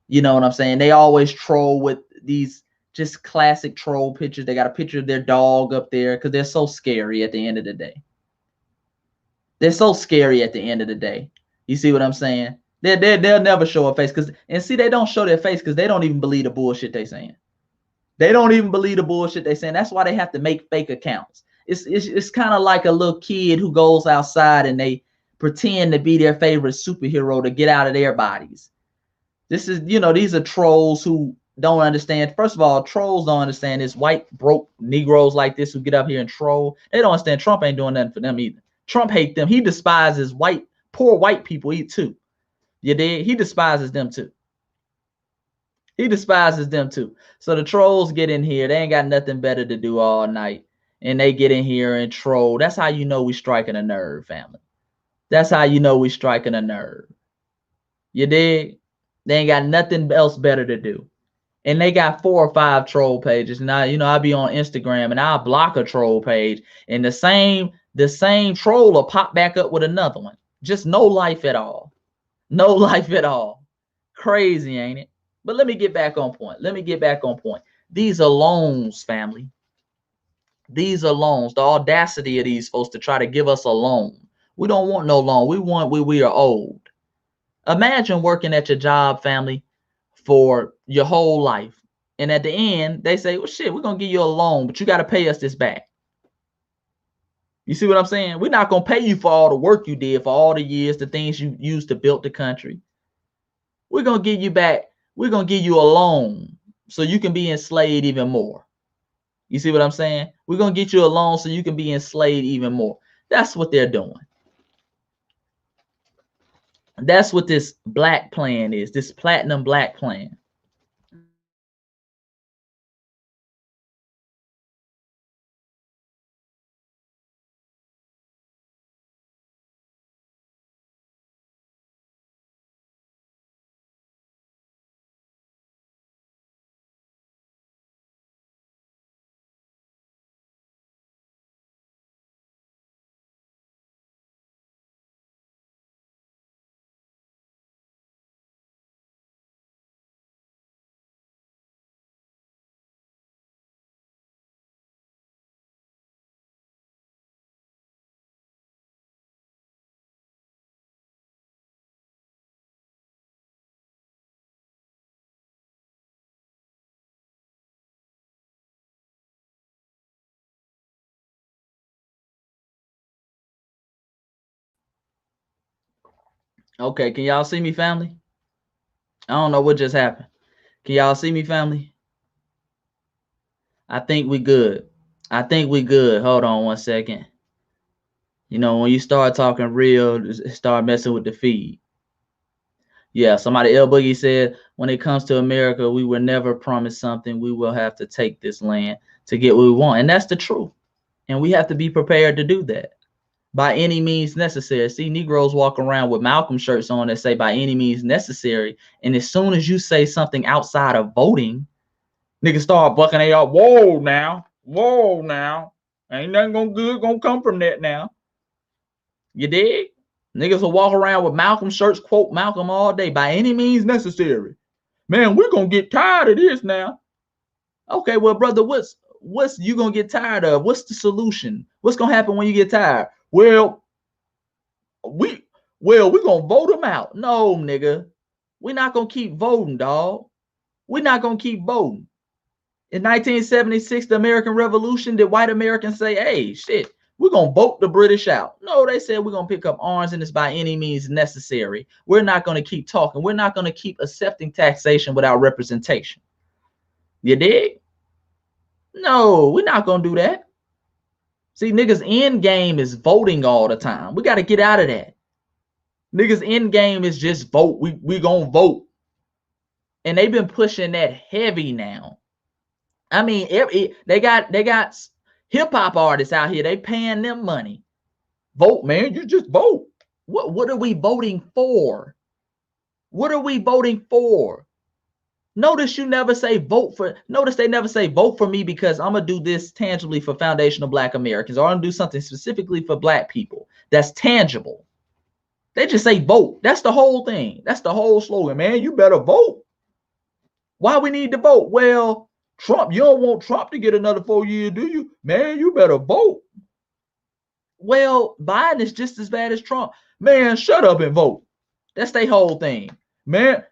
You know what I'm saying? They always troll with these just classic troll pictures. They got a picture of their dog up there because they're so scary at the end of the day. They're so scary at the end of the day. You see what I'm saying? They'll never show a face they don't show their face because they don't even believe the bullshit they saying. They don't even believe the bullshit they saying. That's why they have to make fake accounts. It's kind of like a little kid who goes outside and they pretend to be their favorite superhero to get out of their bodies. This is, these are trolls who don't understand. First of all, trolls don't understand this. White broke Negroes like this who get up here and troll. They don't understand Trump ain't doing nothing for them either. Trump hates them. He despises poor white people too. You dig? He despises them too. He despises them too. So the trolls get in here. They ain't got nothing better to do all night. And they get in here and troll. That's how you know we striking a nerve, family. That's how you know we striking a nerve. You dig? They ain't got nothing else better to do. And they got 4 or 5 troll pages. Now, I'll be on Instagram and I'll block a troll page. And the same troll will pop back up with another one. Just no life at all. No life at all. Crazy, ain't it? But let me get back on point. These are loans, family. These are loans. The audacity of these folks to try to give us a loan. We don't want no loan. We want we are old. Imagine working at your job, family, for your whole life. And at the end, they say, well, shit, we're going to give you a loan, but you got to pay us this back. You see what I'm saying? We're not going to pay you for all the work you did, for all the years, the things you used to build the country. We're going to give you back. We're going to give you a loan so you can be enslaved even more. You see what I'm saying? We're going to get you a loan so you can be enslaved even more. That's what they're doing. That's what this black plan is, this platinum black plan. Okay, can y'all see me, family? I don't know what just happened. Can y'all see me, family? I think we good. Hold on one second. When you start talking real, start messing with the feed. Yeah, somebody, L Boogie said, when it comes to America, we were never promised something. We will have to take this land to get what we want. And that's the truth. And we have to be prepared to do that by any means necessary. See, Negroes walk around with Malcolm shirts on that say by any means necessary. And as soon as you say something outside of voting, niggas start bucking they up. Whoa now. Ain't nothing gonna come from that now. You dig? Niggas will walk around with Malcolm shirts, quote Malcolm all day, by any means necessary. Man, we're gonna get tired of this now. Okay, well, brother, what's you gonna get tired of? What's the solution? What's gonna happen when you get tired? Well, we're gonna vote them out. No, nigga. We're not gonna keep voting, dog. We're not gonna keep voting. In 1976, the American Revolution, did white Americans say, hey, shit, we're going to vote the British out? No, they said we're going to pick up arms and it's by any means necessary. We're not going to keep talking. We're not going to keep accepting taxation without representation. You dig? No, we're not going to do that. See, niggas' end game is voting all the time. We got to get out of that. Niggas end game is just vote. We gonna vote. And they've been pushing that heavy now. I mean, they got hip hop artists out here. They paying them money. Vote, man. You just vote. What are we voting for? What are we voting for? Notice you never say vote for. Notice they never say vote for me because I'm gonna do this tangibly for foundational Black Americans, or I'm gonna do something specifically for Black people that's tangible. They just say vote. That's the whole thing. That's the whole slogan, man. You better vote. Why we need to vote? Well, Trump, you don't want Trump to get another 4 years, do you? Man, you better vote. Well, Biden is just as bad as Trump. Man, shut up and vote. That's their whole thing. Man,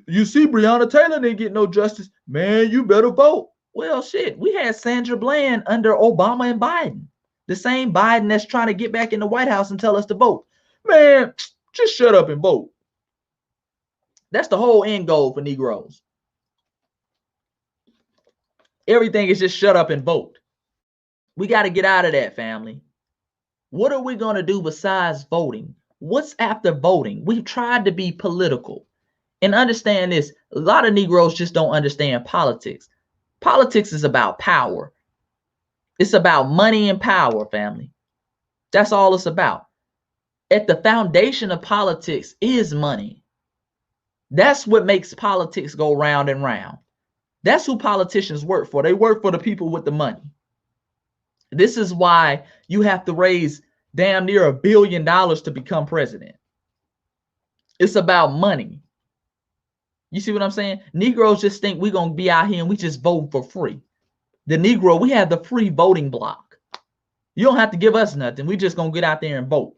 you see Brianna Taylor didn't get no justice. Man, you better vote. Well, shit, we had Sandra Bland under Obama and Biden. The same Biden that's trying to get back in the White House and tell us to vote. Man, just shut up and vote. That's the whole end goal for Negroes. Everything is just shut up and vote. We got to get out of that, family. What are we going to do besides voting? What's after voting? We've tried to be political. And understand this, a lot of Negroes just don't understand politics. Politics is about power. It's about money and power, family. That's all it's about. At the foundation of politics is money. That's what makes politics go round and round. That's who politicians work for. They work for the people with the money. This is why you have to raise damn near $1 billion to become president. It's about money. You see what I'm saying? Negroes just think we're going to be out here and we just vote for free. The Negro, we have the free voting block. You don't have to give us nothing. We just going to get out there and vote.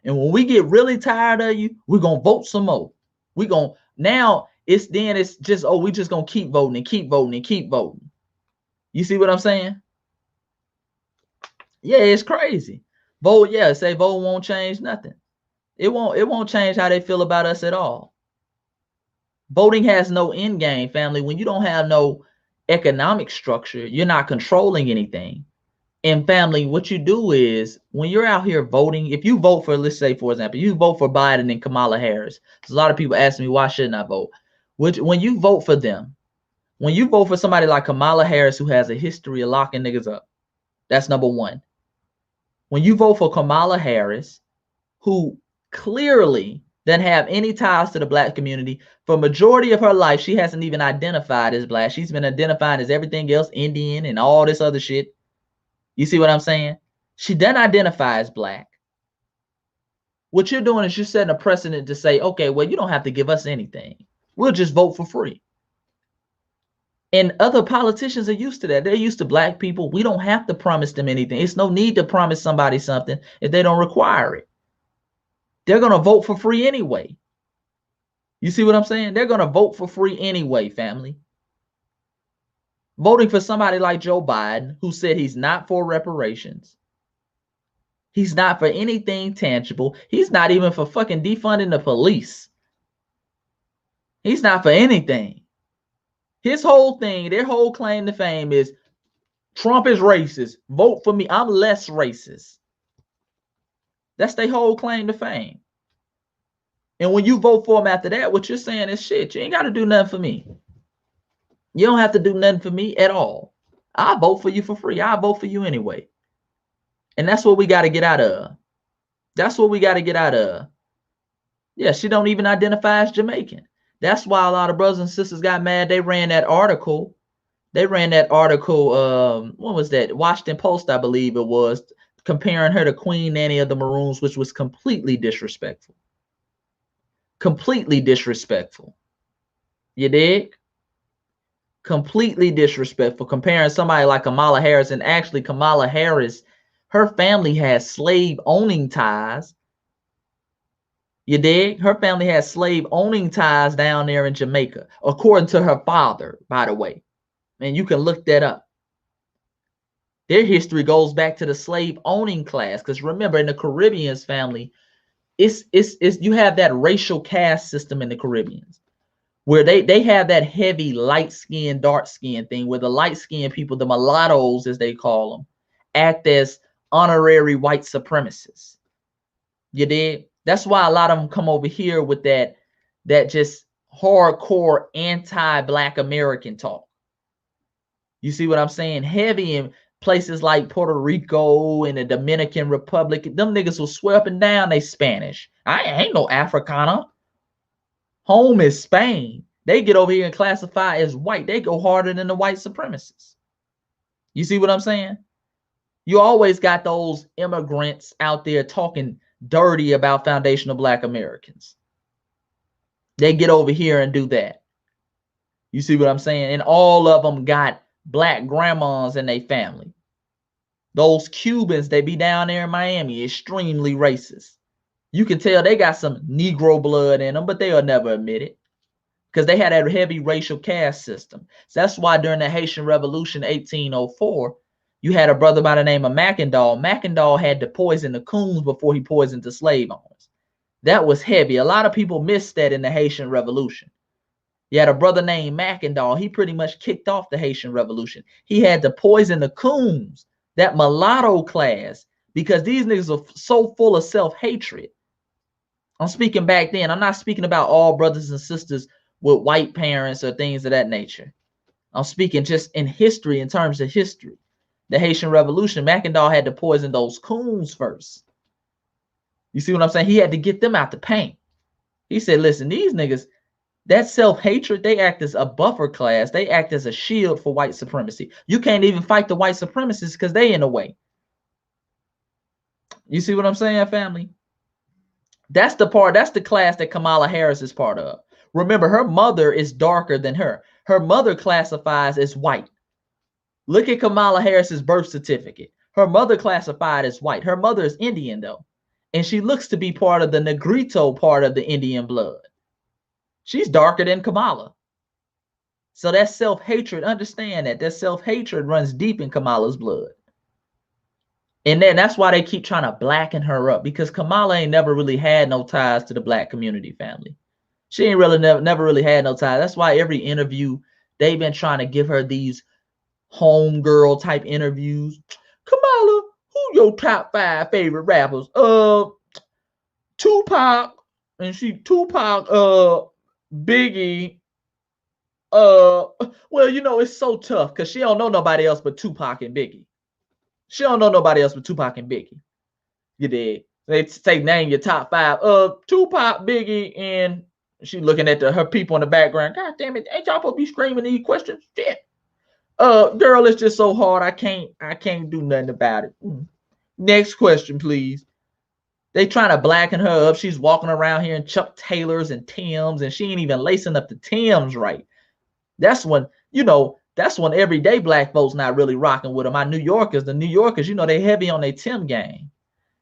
And when we get really tired of you, we're going to vote some more. We're going to, now it's just, oh, we just going to keep voting and keep voting and keep voting. You see what I'm saying? Yeah, it's crazy. Vote, yeah, say vote won't change nothing. It won't change how they feel about us at all. Voting has no end game, family. When you don't have no economic structure, you're not controlling anything. And family, what you do is when you're out here voting, if you vote for, let's say, for example, you vote for Biden and Kamala Harris. There's a lot of people ask me, why shouldn't I vote? When you vote for them, when you vote for somebody like Kamala Harris, who has a history of locking niggas up, that's number one. When you vote for Kamala Harris, who clearly doesn't have any ties to the Black community, for majority of her life, she hasn't even identified as Black. She's been identified as everything else, Indian and all this other shit. You see what I'm saying? She doesn't identify as Black. What you're doing is you're setting a precedent to say, okay, well, you don't have to give us anything. We'll just vote for free. And other politicians are used to that. They're used to Black people. We don't have to promise them anything. It's no need to promise somebody something if they don't require it. They're going to vote for free anyway. You see what I'm saying? They're going to vote for free anyway, family. Voting for somebody like Joe Biden, who said he's not for reparations. He's not for anything tangible. He's not even for fucking defunding the police. He's not for anything. His whole thing, their whole claim to fame is Trump is racist. Vote for me. I'm less racist. That's their whole claim to fame. And when you vote for him after that, what you're saying is shit. You ain't got to do nothing for me. You don't have to do nothing for me at all. I'll vote for you for free. I'll vote for you anyway. And that's what we got to get out of. That's what we got to get out of. Yeah, she don't even identify as Jamaican. That's why a lot of brothers and sisters got mad. They ran that article. What was that? Washington Post, I believe it was, comparing her to Queen Nanny of the Maroons, which was completely disrespectful. Completely disrespectful. You dig? Completely disrespectful. Comparing somebody like Kamala Harris, and actually Kamala Harris, her family has slave owning ties. You dig? Her family has slave owning ties down there in Jamaica, according to her father, by the way. And you can look that up. Their history goes back to the slave owning class. Because remember, in the Caribbeans family, it's you have that racial caste system in the Caribbeans, where they have that heavy light skin, dark skin thing, where the light skinned people, the mulattoes as they call them, act as honorary white supremacists. You did? That's why a lot of them come over here with that just hardcore anti-Black American talk. You see what I'm saying? Heavy in places like Puerto Rico and the Dominican Republic. Them niggas will swear up and down they Spanish. I ain't no Africana. Home is Spain. They get over here and classify as white. They go harder than the white supremacists. You see what I'm saying? You always got those immigrants out there talking dirty about foundational Black Americans. They get over here and do that. You see what I'm saying? And all of them got Black grandmas in their family. Those Cubans, they be down there in Miami, extremely racist. You can tell they got some Negro blood in them, but they'll never admit it because they had a heavy racial caste system. So that's why during the Haitian Revolution, 1804, you had a brother by the name of Mackendall. Mackendall had to poison the coons before he poisoned the slave owners. That was heavy. A lot of people missed that in the Haitian Revolution. You had a brother named Mackendall. He pretty much kicked off the Haitian Revolution. He had to poison the coons, that mulatto class, because these niggas are so full of self-hatred. I'm speaking back then. I'm not speaking about all brothers and sisters with white parents or things of that nature. I'm speaking just in history, in terms of history. The Haitian Revolution, Mackendall had to poison those coons first. You see what I'm saying? He had to get them out the paint. He said, listen, these niggas, that self-hatred, they act as a buffer class. They act as a shield for white supremacy. You can't even fight the white supremacists because they in the way. You see what I'm saying, family? That's the part, that's the class that Kamala Harris is part of. Remember, her mother is darker than her. Her mother classifies as white. Look at Kamala Harris's birth certificate. Her mother classified as white. Her mother is Indian, though. And she looks to be part of the Negrito part of the Indian blood. She's darker than Kamala. So that self-hatred, understand that self-hatred runs deep in Kamala's blood. And then that's why they keep trying to blacken her up, because Kamala ain't never really had no ties to the Black community, family. She ain't really never really had no ties. That's why every interview, they've been trying to give her these homegirl type interviews. Kamala, who your top 5 favorite rappers? Tupac, and Biggie. Well, you know, it's so tough because she don't know nobody else but Tupac and Biggie. She don't know nobody else but Tupac and Biggie. You dig? They say name your top 5. Tupac, Biggie, and she looking at her people in the background. God damn it, ain't y'all supposed to be screaming these questions? Shit. Girl, it's just so hard. I can't do nothing about it. Next question, please. They trying to blacken her up. She's walking around here in Chuck Taylors and Timbs, and she ain't even lacing up the Timbs right. That's when, you know, that's when everyday Black folks not really rocking with them. The New Yorkers, you know, they heavy on their Tim game.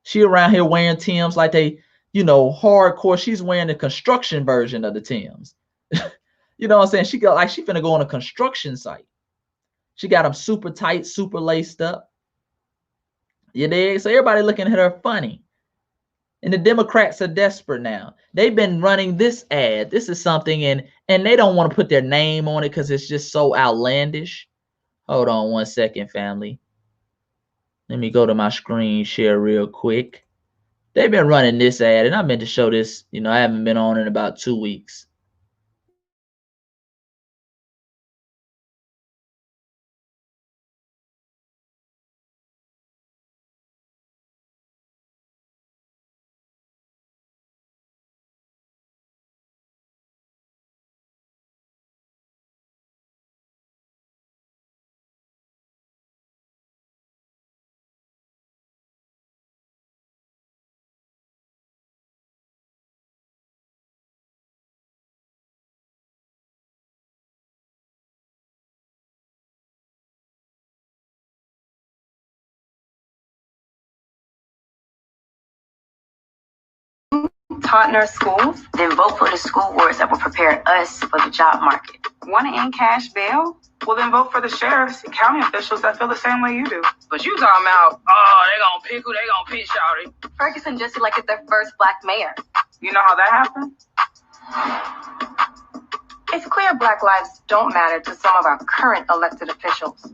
She around here wearing Timbs like they, you know, hardcore. She's wearing the construction version of the Timbs. You know what I'm saying? She got like she finna go on a construction site. She got them super tight, super laced up. You dig? So everybody looking at her funny. And the Democrats are desperate now. They've been running this ad. This is something, and they don't want to put their name on it because it's just so outlandish. Hold on one second, family. Let me go to my screen share real quick. They've been running this ad, and I meant to show this. You know, I haven't been on in about 2 weeks. Taught in our schools, then vote for the school boards that will prepare us for the job market. Want to end cash bail? Well, then vote for the sheriffs and county officials that feel the same way you do. But you talking about, oh, they gonna pick who they gonna pick, shawty. Ferguson just elected their first Black mayor. You know how that happened? It's clear Black lives don't matter to some of our current elected officials.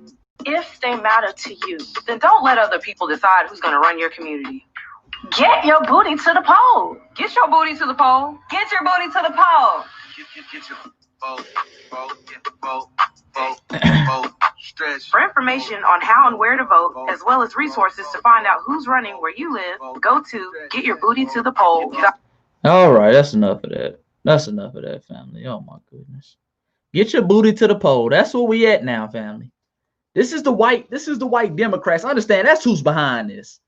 If they matter to you, then don't let other people decide who's gonna run your community. Get your booty to the pole. Get your booty to the pole. Get your booty to the pole. Get your vote. For information on how and where to vote, as well as resources to find out who's running where you live, go to getyourbootytothepoll. All right, that's enough of that. That's enough of that, family. Oh my goodness. Get your booty to the poll. That's where we at now, family. This is the white Democrats. Understand, that's who's behind this.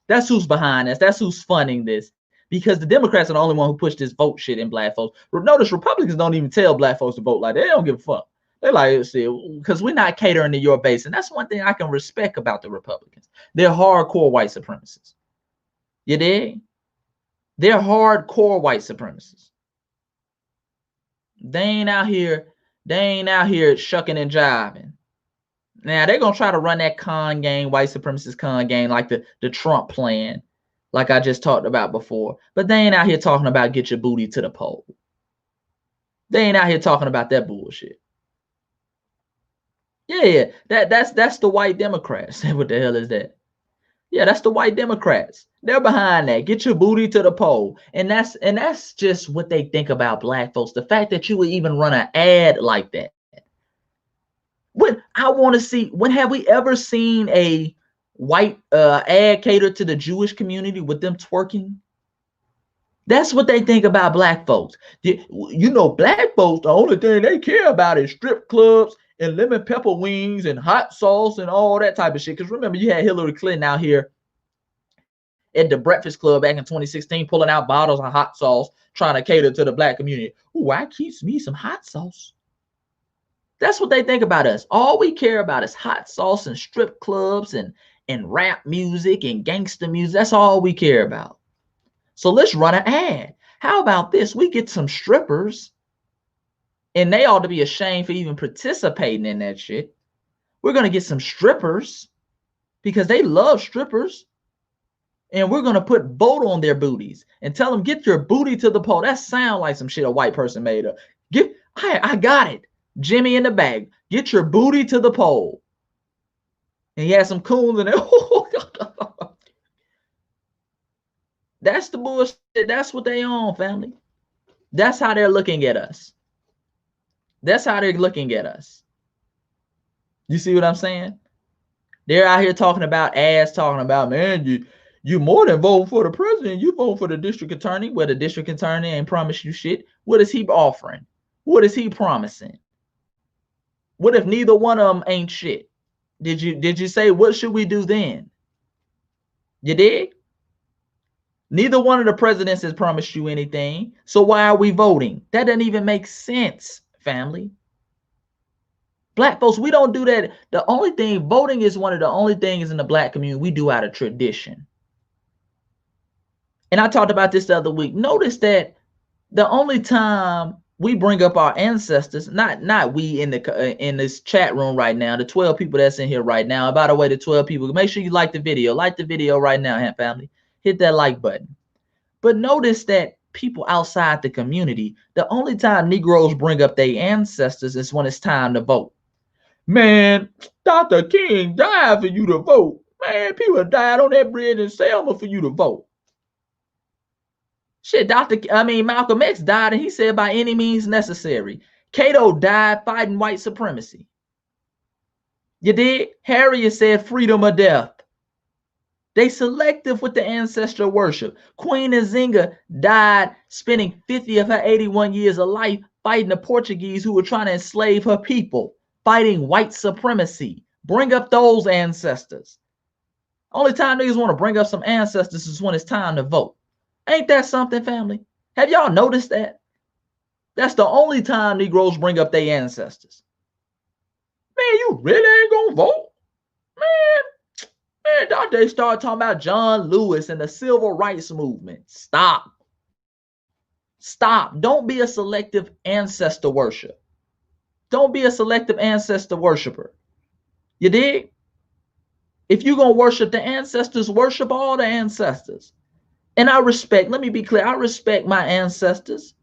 That's who's behind this. That's who's funding this. Because the Democrats are the only one who pushed this vote shit in black folks. Notice Republicans don't even tell black folks to vote like that. They don't give a fuck. They're like, because we're not catering to your base. And that's one thing I can respect about the Republicans. They're hardcore white supremacists. You dig? They're hardcore white supremacists. They ain't out here shucking and jiving. Now they're gonna try to run that con game, white supremacist con game, like the Trump plan, like I just talked about before. But they ain't out here talking about get your booty to the poll. They ain't out here talking about that bullshit. Yeah, that's the white Democrats. What the hell is that? Yeah, that's the white Democrats. They're behind that. Get your booty to the poll. And that's just what they think about black folks. The fact that you would even run an ad like that. When have we ever seen a white ad catered to the Jewish community with them twerking? That's what they think about black folks. You know, black folks, the only thing they care about is strip clubs and lemon pepper wings and hot sauce and all that type of shit. Because remember, you had Hillary Clinton out here at the Breakfast Club back in 2016, pulling out bottles of hot sauce, trying to cater to the black community. Ooh, I keeps me some hot sauce. That's what they think about us. All we care about is hot sauce and strip clubs and rap music and gangster music. That's all we care about. So let's run an ad. How about this? We get some strippers, and they ought to be ashamed for even participating in that shit. We're going to get some strippers because they love strippers. And we're going to put vote on their booties and tell them, get your booty to the poll. That sounds like some shit a white person made up. I got it. Jimmy in the bag. Get your booty to the poll. And he had some coons in there. That's the bullshit. That's what they on, family. That's how they're looking at us. That's how they're looking at us. You see what I'm saying? They're out here talking about ads, talking about, man, you more than vote for the president, you vote for the district attorney, where the district attorney ain't promised you shit. What is he offering? What is he promising? What if neither one of them ain't shit? Did you say, what should we do then? You dig? Neither one of the presidents has promised you anything. So why are we voting? That doesn't even make sense, family. Black folks, we don't do that. The only thing, voting is one of the only things in the black community we do out of tradition. And I talked about this the other week. Notice that the only time we bring up our ancestors, not we in this chat room right now, the 12 people that's in here right now. And by the way, the 12 people, make sure you like the video. Like the video right now, family. Hit that like button. But notice that people outside the community, the only time Negroes bring up their ancestors is when it's time to vote. Man, Dr. King died for you to vote. Man, people died on that bridge in Selma for you to vote. Shit, Malcolm X died and he said by any means necessary. Cato died fighting white supremacy. You did? Harriet said freedom or death. They selective with the ancestral worship. Queen Nzinga died spending 50 of her 81 years of life fighting the Portuguese who were trying to enslave her people, fighting white supremacy. Bring up those ancestors. Only time niggas want to bring up some ancestors is when it's time to vote. Ain't that something, family? Have y'all noticed that? That's the only time Negroes bring up their ancestors. Man, you really ain't gonna vote? Man, they start talking about John Lewis and the civil rights movement. Stop. Don't be a selective ancestor worshiper. Don't be a selective ancestor worshiper. You dig? If you're going to worship the ancestors, worship all the ancestors. And let me be clear, I respect my ancestors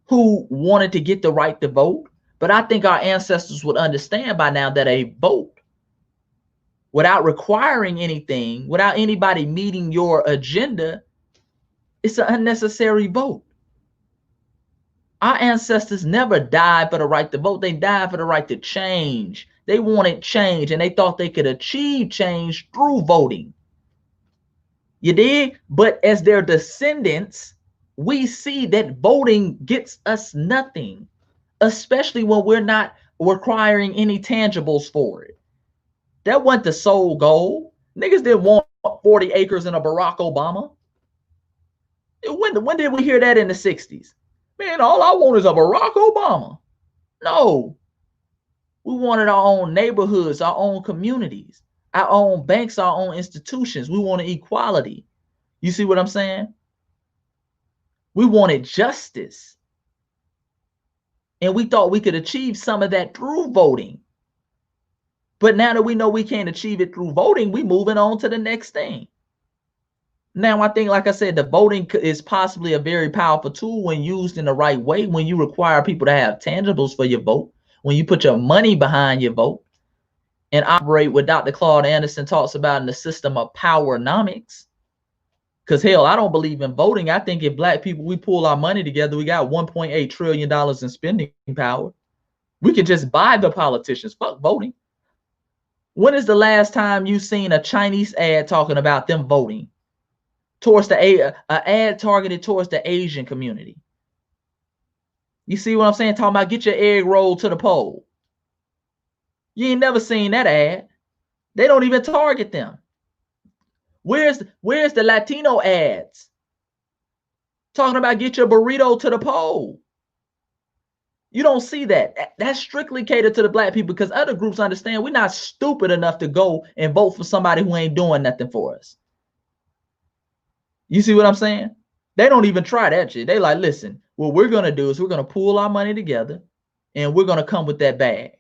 who wanted to get the right to vote. But I think our ancestors would understand by now that a vote without requiring anything, without anybody meeting your agenda, it's an unnecessary vote. Our ancestors never died for the right to vote. They died for the right to change. They wanted change, and they thought they could achieve change through voting. You dig? But as their descendants, we see that voting gets us nothing, especially when we're not requiring any tangibles for it. That wasn't the sole goal. Niggas didn't want 40 acres in a Barack Obama. When did we hear that in the 60s? Man, all I want is a Barack Obama. No. We wanted our own neighborhoods, our own communities, our own banks, our own institutions. We wanted equality. You see what I'm saying? We wanted justice. And we thought we could achieve some of that through voting. But now that we know we can't achieve it through voting, we're moving on to the next thing. Now, I think, like I said, the voting is possibly a very powerful tool when used in the right way, when you require people to have tangibles for your vote, when you put your money behind your vote and operate what Dr. Claude Anderson talks about in the system of powernomics. Because, hell, I don't believe in voting. I think if black people, we pull our money together, we got $1.8 trillion in spending power. We can just buy the politicians. Fuck voting. When is the last time you seen a Chinese ad talking about them voting towards the ad targeted towards the Asian community? You see what I'm saying? Talking about get your egg roll to the poll. You ain't never seen that ad. They don't even target them. Where's the Latino ads talking about get your burrito to the poll? You don't see that. That's strictly catered to the black people because other groups understand we're not stupid enough to go and vote for somebody who ain't doing nothing for us. You see what I'm saying? They don't even try that shit. They like, listen, what we're going to do is we're going to pool our money together and we're going to come with that bag.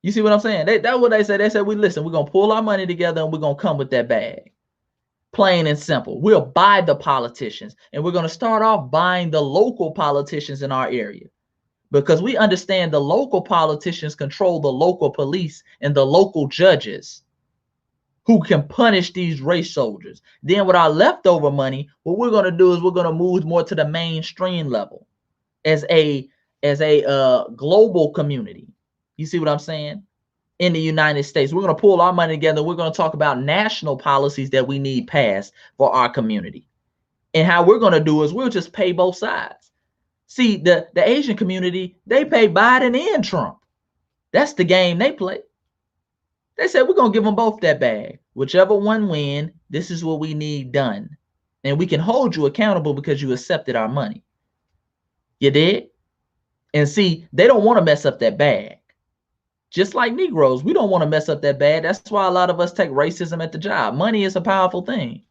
You see what I'm saying? That's what they said. They said, we're going to pull our money together and we're going to come with that bag. Plain and simple. We'll buy the politicians, and we're going to start off buying the local politicians in our area because we understand the local politicians control the local police and the local judges who can punish these race soldiers. Then with our leftover money, what we're going to do is we're going to move more to the mainstream level as a global community. You see what I'm saying? In the United States, we're going to pull our money together. We're going to talk about national policies that we need passed for our community. And how we're going to do is we'll just pay both sides. See, the Asian community, they pay Biden and Trump. That's the game they play. They said we're going to give them both that bag. Whichever one win, this is what we need done. And we can hold you accountable because you accepted our money. You did? And see, they don't want to mess up that bag. Just like Negroes, we don't want to mess up that bad. That's why a lot of us take racism at the job. Money is a powerful thing.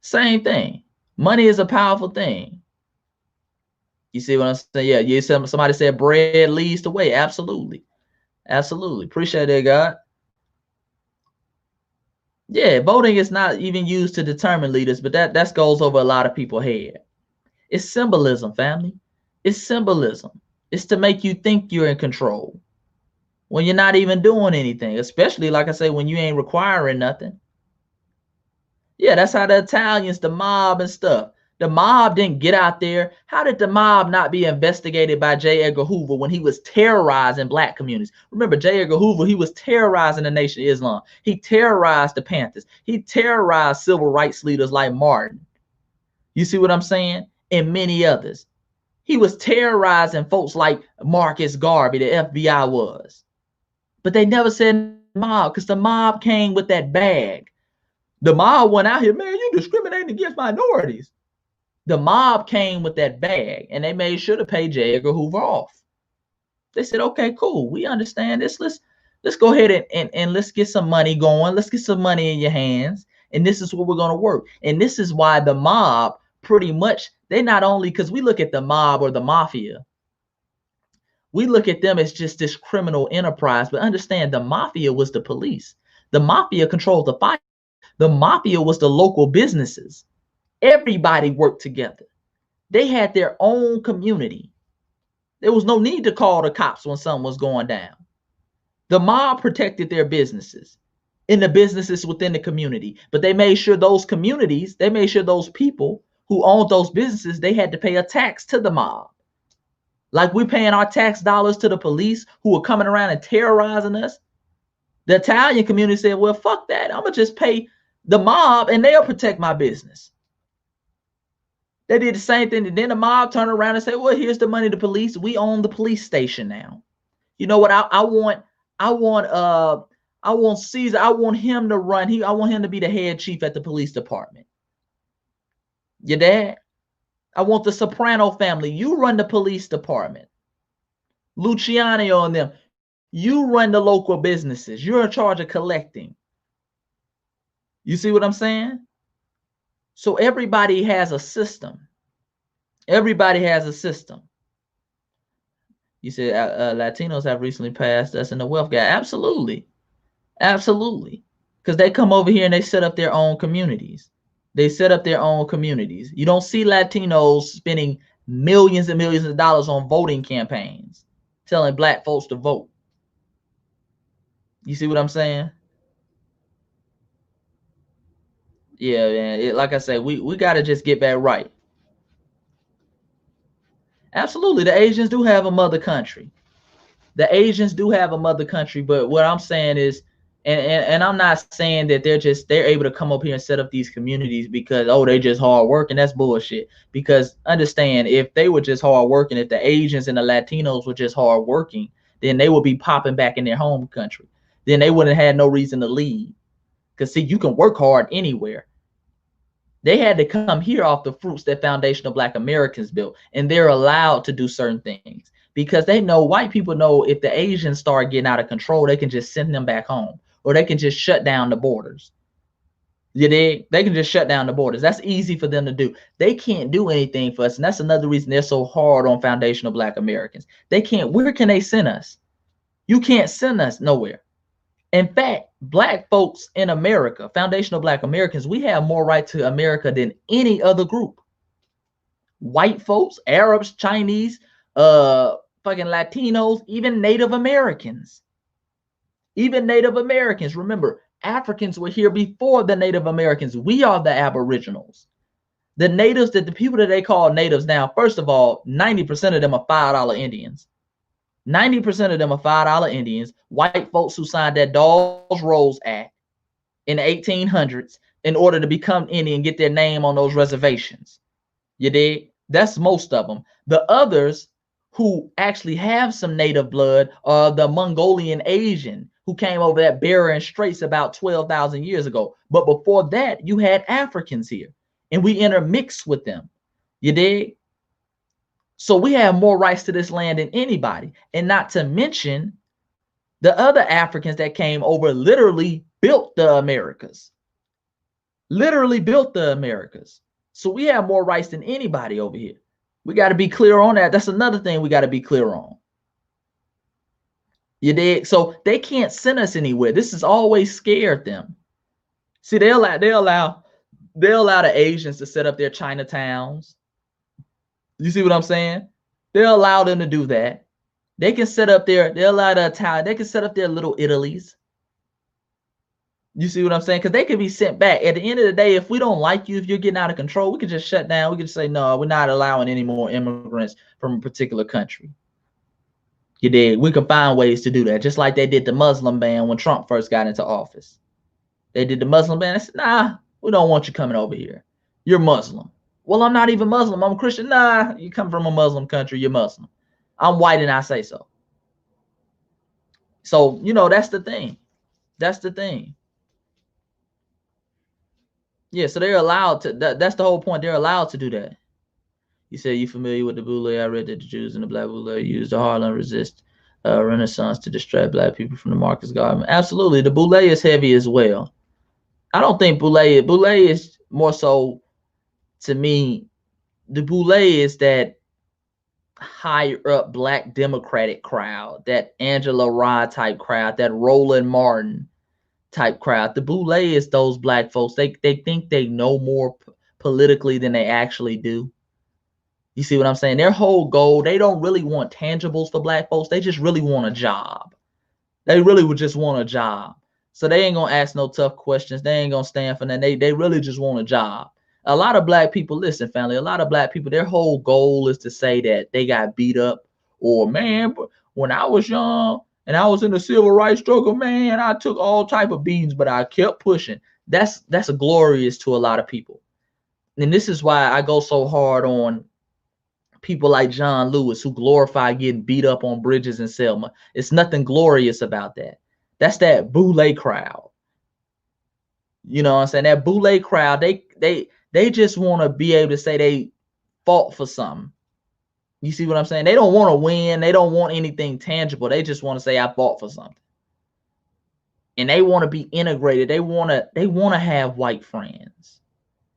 Same thing. Money is a powerful thing. You see what I'm saying? Yeah, somebody said bread leads the way. Absolutely. Absolutely. Appreciate it, God. Yeah, voting is not even used to determine leaders, but that goes over a lot of people's head. It's symbolism, family. It's symbolism. It's to make you think you're in control when you're not even doing anything, especially, like I say, when you ain't requiring nothing. Yeah, that's how the Italians, the mob and stuff. The mob didn't get out there. How did the mob not be investigated by J. Edgar Hoover when he was terrorizing black communities? Remember, J. Edgar Hoover, he was terrorizing the Nation of Islam. He terrorized the Panthers. He terrorized civil rights leaders like Martin. You see what I'm saying? And many others. He was terrorizing folks like Marcus Garvey, the FBI was. But they never said mob because the mob came with that bag. The mob went out here, man, you discriminating against minorities. The mob came with that bag, and they made sure to pay J. Edgar Hoover off. They said, okay, cool. We understand this. Let's go ahead and let's get some money going. Let's get some money in your hands. And this is what we're going to work. And this is why the mob pretty much, they not only, because we look at the mob or the mafia, we look at them as just this criminal enterprise, but understand the mafia was the police. The mafia controlled the fight. The mafia was the local businesses. Everybody worked together. They had their own community. There was no need to call the cops when something was going down. The mob protected their businesses and the businesses within the community, but they made sure those communities, they made sure those people who owned those businesses, they had to pay a tax to the mob. Like we're paying our tax dollars to the police who are coming around and terrorizing us. The Italian community said, well, fuck that. I'm going to just pay the mob and they'll protect my business. They did the same thing. And then the mob turned around and said, well, here's the money to police. We own the police station now. You know what? I want Caesar. I want him to run. I want him to be the head chief at the police department. Your dad? I want the Soprano family. You run the police department. Luciano and them. You run the local businesses. You're in charge of collecting. You see what I'm saying? So everybody has a system. Everybody has a system. You said Latinos have recently passed us in the wealth gap. Absolutely. Absolutely. Because they come over here and they set up their own communities. They set up their own communities. You don't see Latinos spending millions and millions of dollars on voting campaigns, telling black folks to vote. You see what I'm saying? Yeah, man. Like I said, we got to just get back right. Absolutely. The Asians do have a mother country. The Asians do have a mother country. But what I'm saying is, and I'm not saying that they're able to come up here and set up these communities because, oh, they just hard working. That's bullshit. Because understand, if they were just hard working, if the Asians and the Latinos were just hard working, then they would be popping back in their home country. Then they wouldn't have had no reason to leave. Because see, you can work hard anywhere. They had to come here off the fruits that foundational Black Americans built, and they're allowed to do certain things because they know, white people know, if the Asians start getting out of control, they can just send them back home, or they can just shut down the borders. You dig? They can just shut down the borders. That's easy for them to do. They can't do anything for us, and that's another reason they're so hard on foundational Black Americans. They can't. Where can they send us? You can't send us nowhere. In fact, Black folks in America, foundational Black Americans, we have more right to America than any other group. White folks, Arabs, Chinese, fucking Latinos, even Native Americans. Even Native Americans. Remember, Africans were here before the Native Americans. We are the Aboriginals. The natives, the people that they call natives now, first of all, 90% of them are $5 Indians. 90% of them are $5 Indians, white folks who signed that Dawes Rolls Act in the 1800s in order to become Indian, get their name on those reservations. You dig? That's most of them. The others who actually have some native blood are the Mongolian Asian who came over that Bering Straits about 12,000 years ago. But before that, you had Africans here, and we intermixed with them. You dig? So we have more rights to this land than anybody. And not to mention, the other Africans that came over literally built the Americas. Literally built the Americas. So we have more rights than anybody over here. We got to be clear on that. That's another thing we got to be clear on. You dig? So they can't send us anywhere. This has always scared them. See, they allow the Asians to set up their Chinatowns. You see what I'm saying? They'll allow them to do that. They can set up they can set up their little Italies. You see what I'm saying? Because they could be sent back. At the end of the day, if we don't like you, if you're getting out of control, we could just shut down. We could say, no, we're not allowing any more immigrants from a particular country. You dig? We can find ways to do that. Just like they did the Muslim ban when Trump first got into office. They did the Muslim ban. They said, nah, we don't want you coming over here. You're Muslim. Well, I'm not even Muslim. I'm a Christian. Nah, you come from a Muslim country. You're Muslim. I'm white and I say so. So, you know, that's the thing. That's the thing. Yeah, so they're allowed to. That's the whole point. They're allowed to do that. You say you familiar with the Boule? I read that the Jews and the Black Boule used the Harlem Resist Renaissance to distract Black people from the Marcus Garden. Absolutely. The Boule is heavy as well. I don't think Boule is more so, to me, the Boule is that higher up Black Democratic crowd, that Angela Rye type crowd, that Roland Martin type crowd. The Boule is those Black folks. They think they know more politically than they actually do. You see what I'm saying? Their whole goal, they don't really want tangibles for Black folks. They just really want a job. They really would just want a job. So they ain't gonna ask no tough questions. They ain't gonna stand for that. They really just want a job. A lot of black people, listen, family, a lot of black people, their whole goal is to say that they got beat up, or man, when I was young and I was in the civil rights struggle, man, I took all type of beatings, but I kept pushing. That's a glorious to a lot of people. And this is why I go so hard on people like John Lewis, who glorify getting beat up on bridges in Selma. It's nothing glorious about that. That's that boule crowd. You know what I'm saying? That boule crowd, they just want to be able to say they fought for something. You see what I'm saying? They don't want to win. They don't want anything tangible. They just want to say I fought for something. And they want to be integrated. They want to have white friends.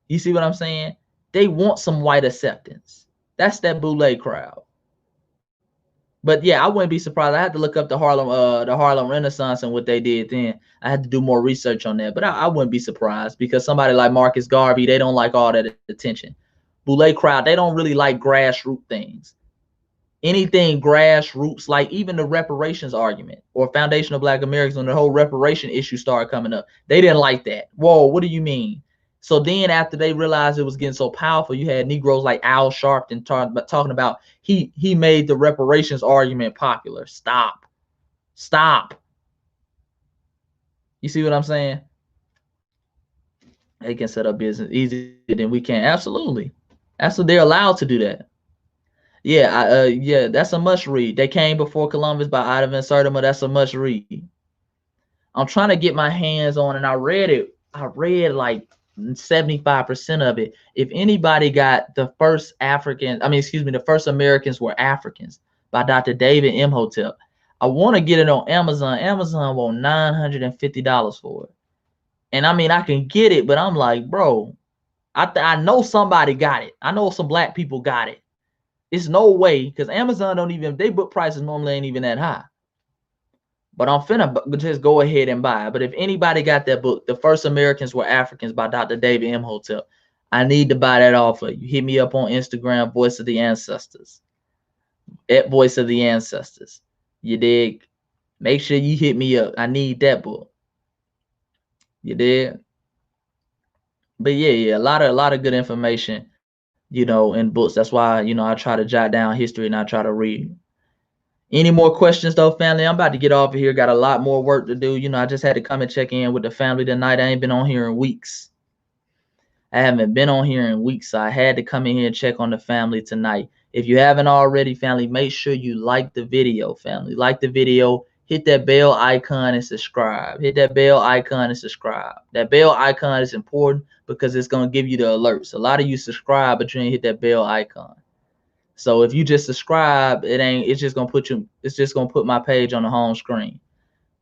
You see what I'm saying? They want some white acceptance. That's that boule crowd. But yeah, I wouldn't be surprised. I had to look up the Harlem Renaissance and what they did then. I had to do more research on that. But I wouldn't be surprised, because somebody like Marcus Garvey, they don't like all that attention. Boule crowd, they don't really like grassroots things. Anything grassroots, like even the reparations argument or Foundation of Black Americans, when the whole reparation issue started coming up, they didn't like that. Whoa, what do you mean? So then after they realized it was getting so powerful, you had Negroes like Al Sharpton talking about he made the reparations argument popular. Stop. You see what I'm saying? They can set up business easier than we can. Absolutely. They're allowed to do that. Yeah, that's a must read. They Came Before Columbus by Ida Van Sertima. That's a must read. I'm trying to get my hands on, and I read it. I read like 75% of it. If anybody got the first the first Americans were Africans by Dr. David Imhotep. I want to get it on Amazon. Amazon want $950 for it. And I mean, I can get it, but I'm like, bro, I know somebody got it. I know some black people got it. It's no way, because Amazon don't even, they book prices normally ain't even that high. But I'm finna just go ahead and buy it. But if anybody got that book, The First Americans Were Africans by Dr. David Imhotep, I need to buy that off of you. Hit me up on Instagram, Voice of the Ancestors. At Voice of the Ancestors. You dig? Make sure you hit me up. I need that book. You dig? But yeah, a lot of good information, in books. That's why, I try to jot down history and I try to read. Any more questions though, family? I'm about to get off of here. Got a lot more work to do. I just had to come and check in with the family tonight. I ain't been on here in weeks. I haven't been on here in weeks, so I had to come in here and check on the family tonight. If you haven't already, family, make sure you like the video, family. Like the video. Hit that bell icon and subscribe. Hit that bell icon and subscribe. That bell icon is important because it's going to give you the alerts. A lot of you subscribe, but you ain't hit that bell icon. So if you just subscribe, it's just going to put my page on the home screen.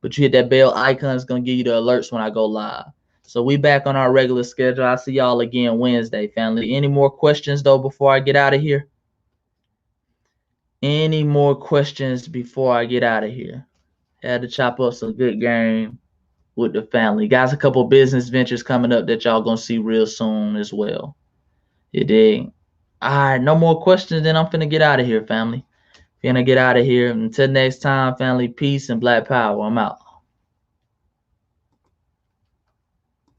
But you hit that bell icon, it's going to give you the alerts when I go live. So we back on our regular schedule. I'll see y'all again Wednesday, family. Any more questions though before I get out of here? Any more questions before I get out of here? Had to chop up some good game with the family. Guys, a couple business ventures coming up that y'all gonna see real soon as well. You dig? All right, no more questions, then I'm finna get out of here, family. Finna get out of here. Until next time, family, peace and Black power. I'm out.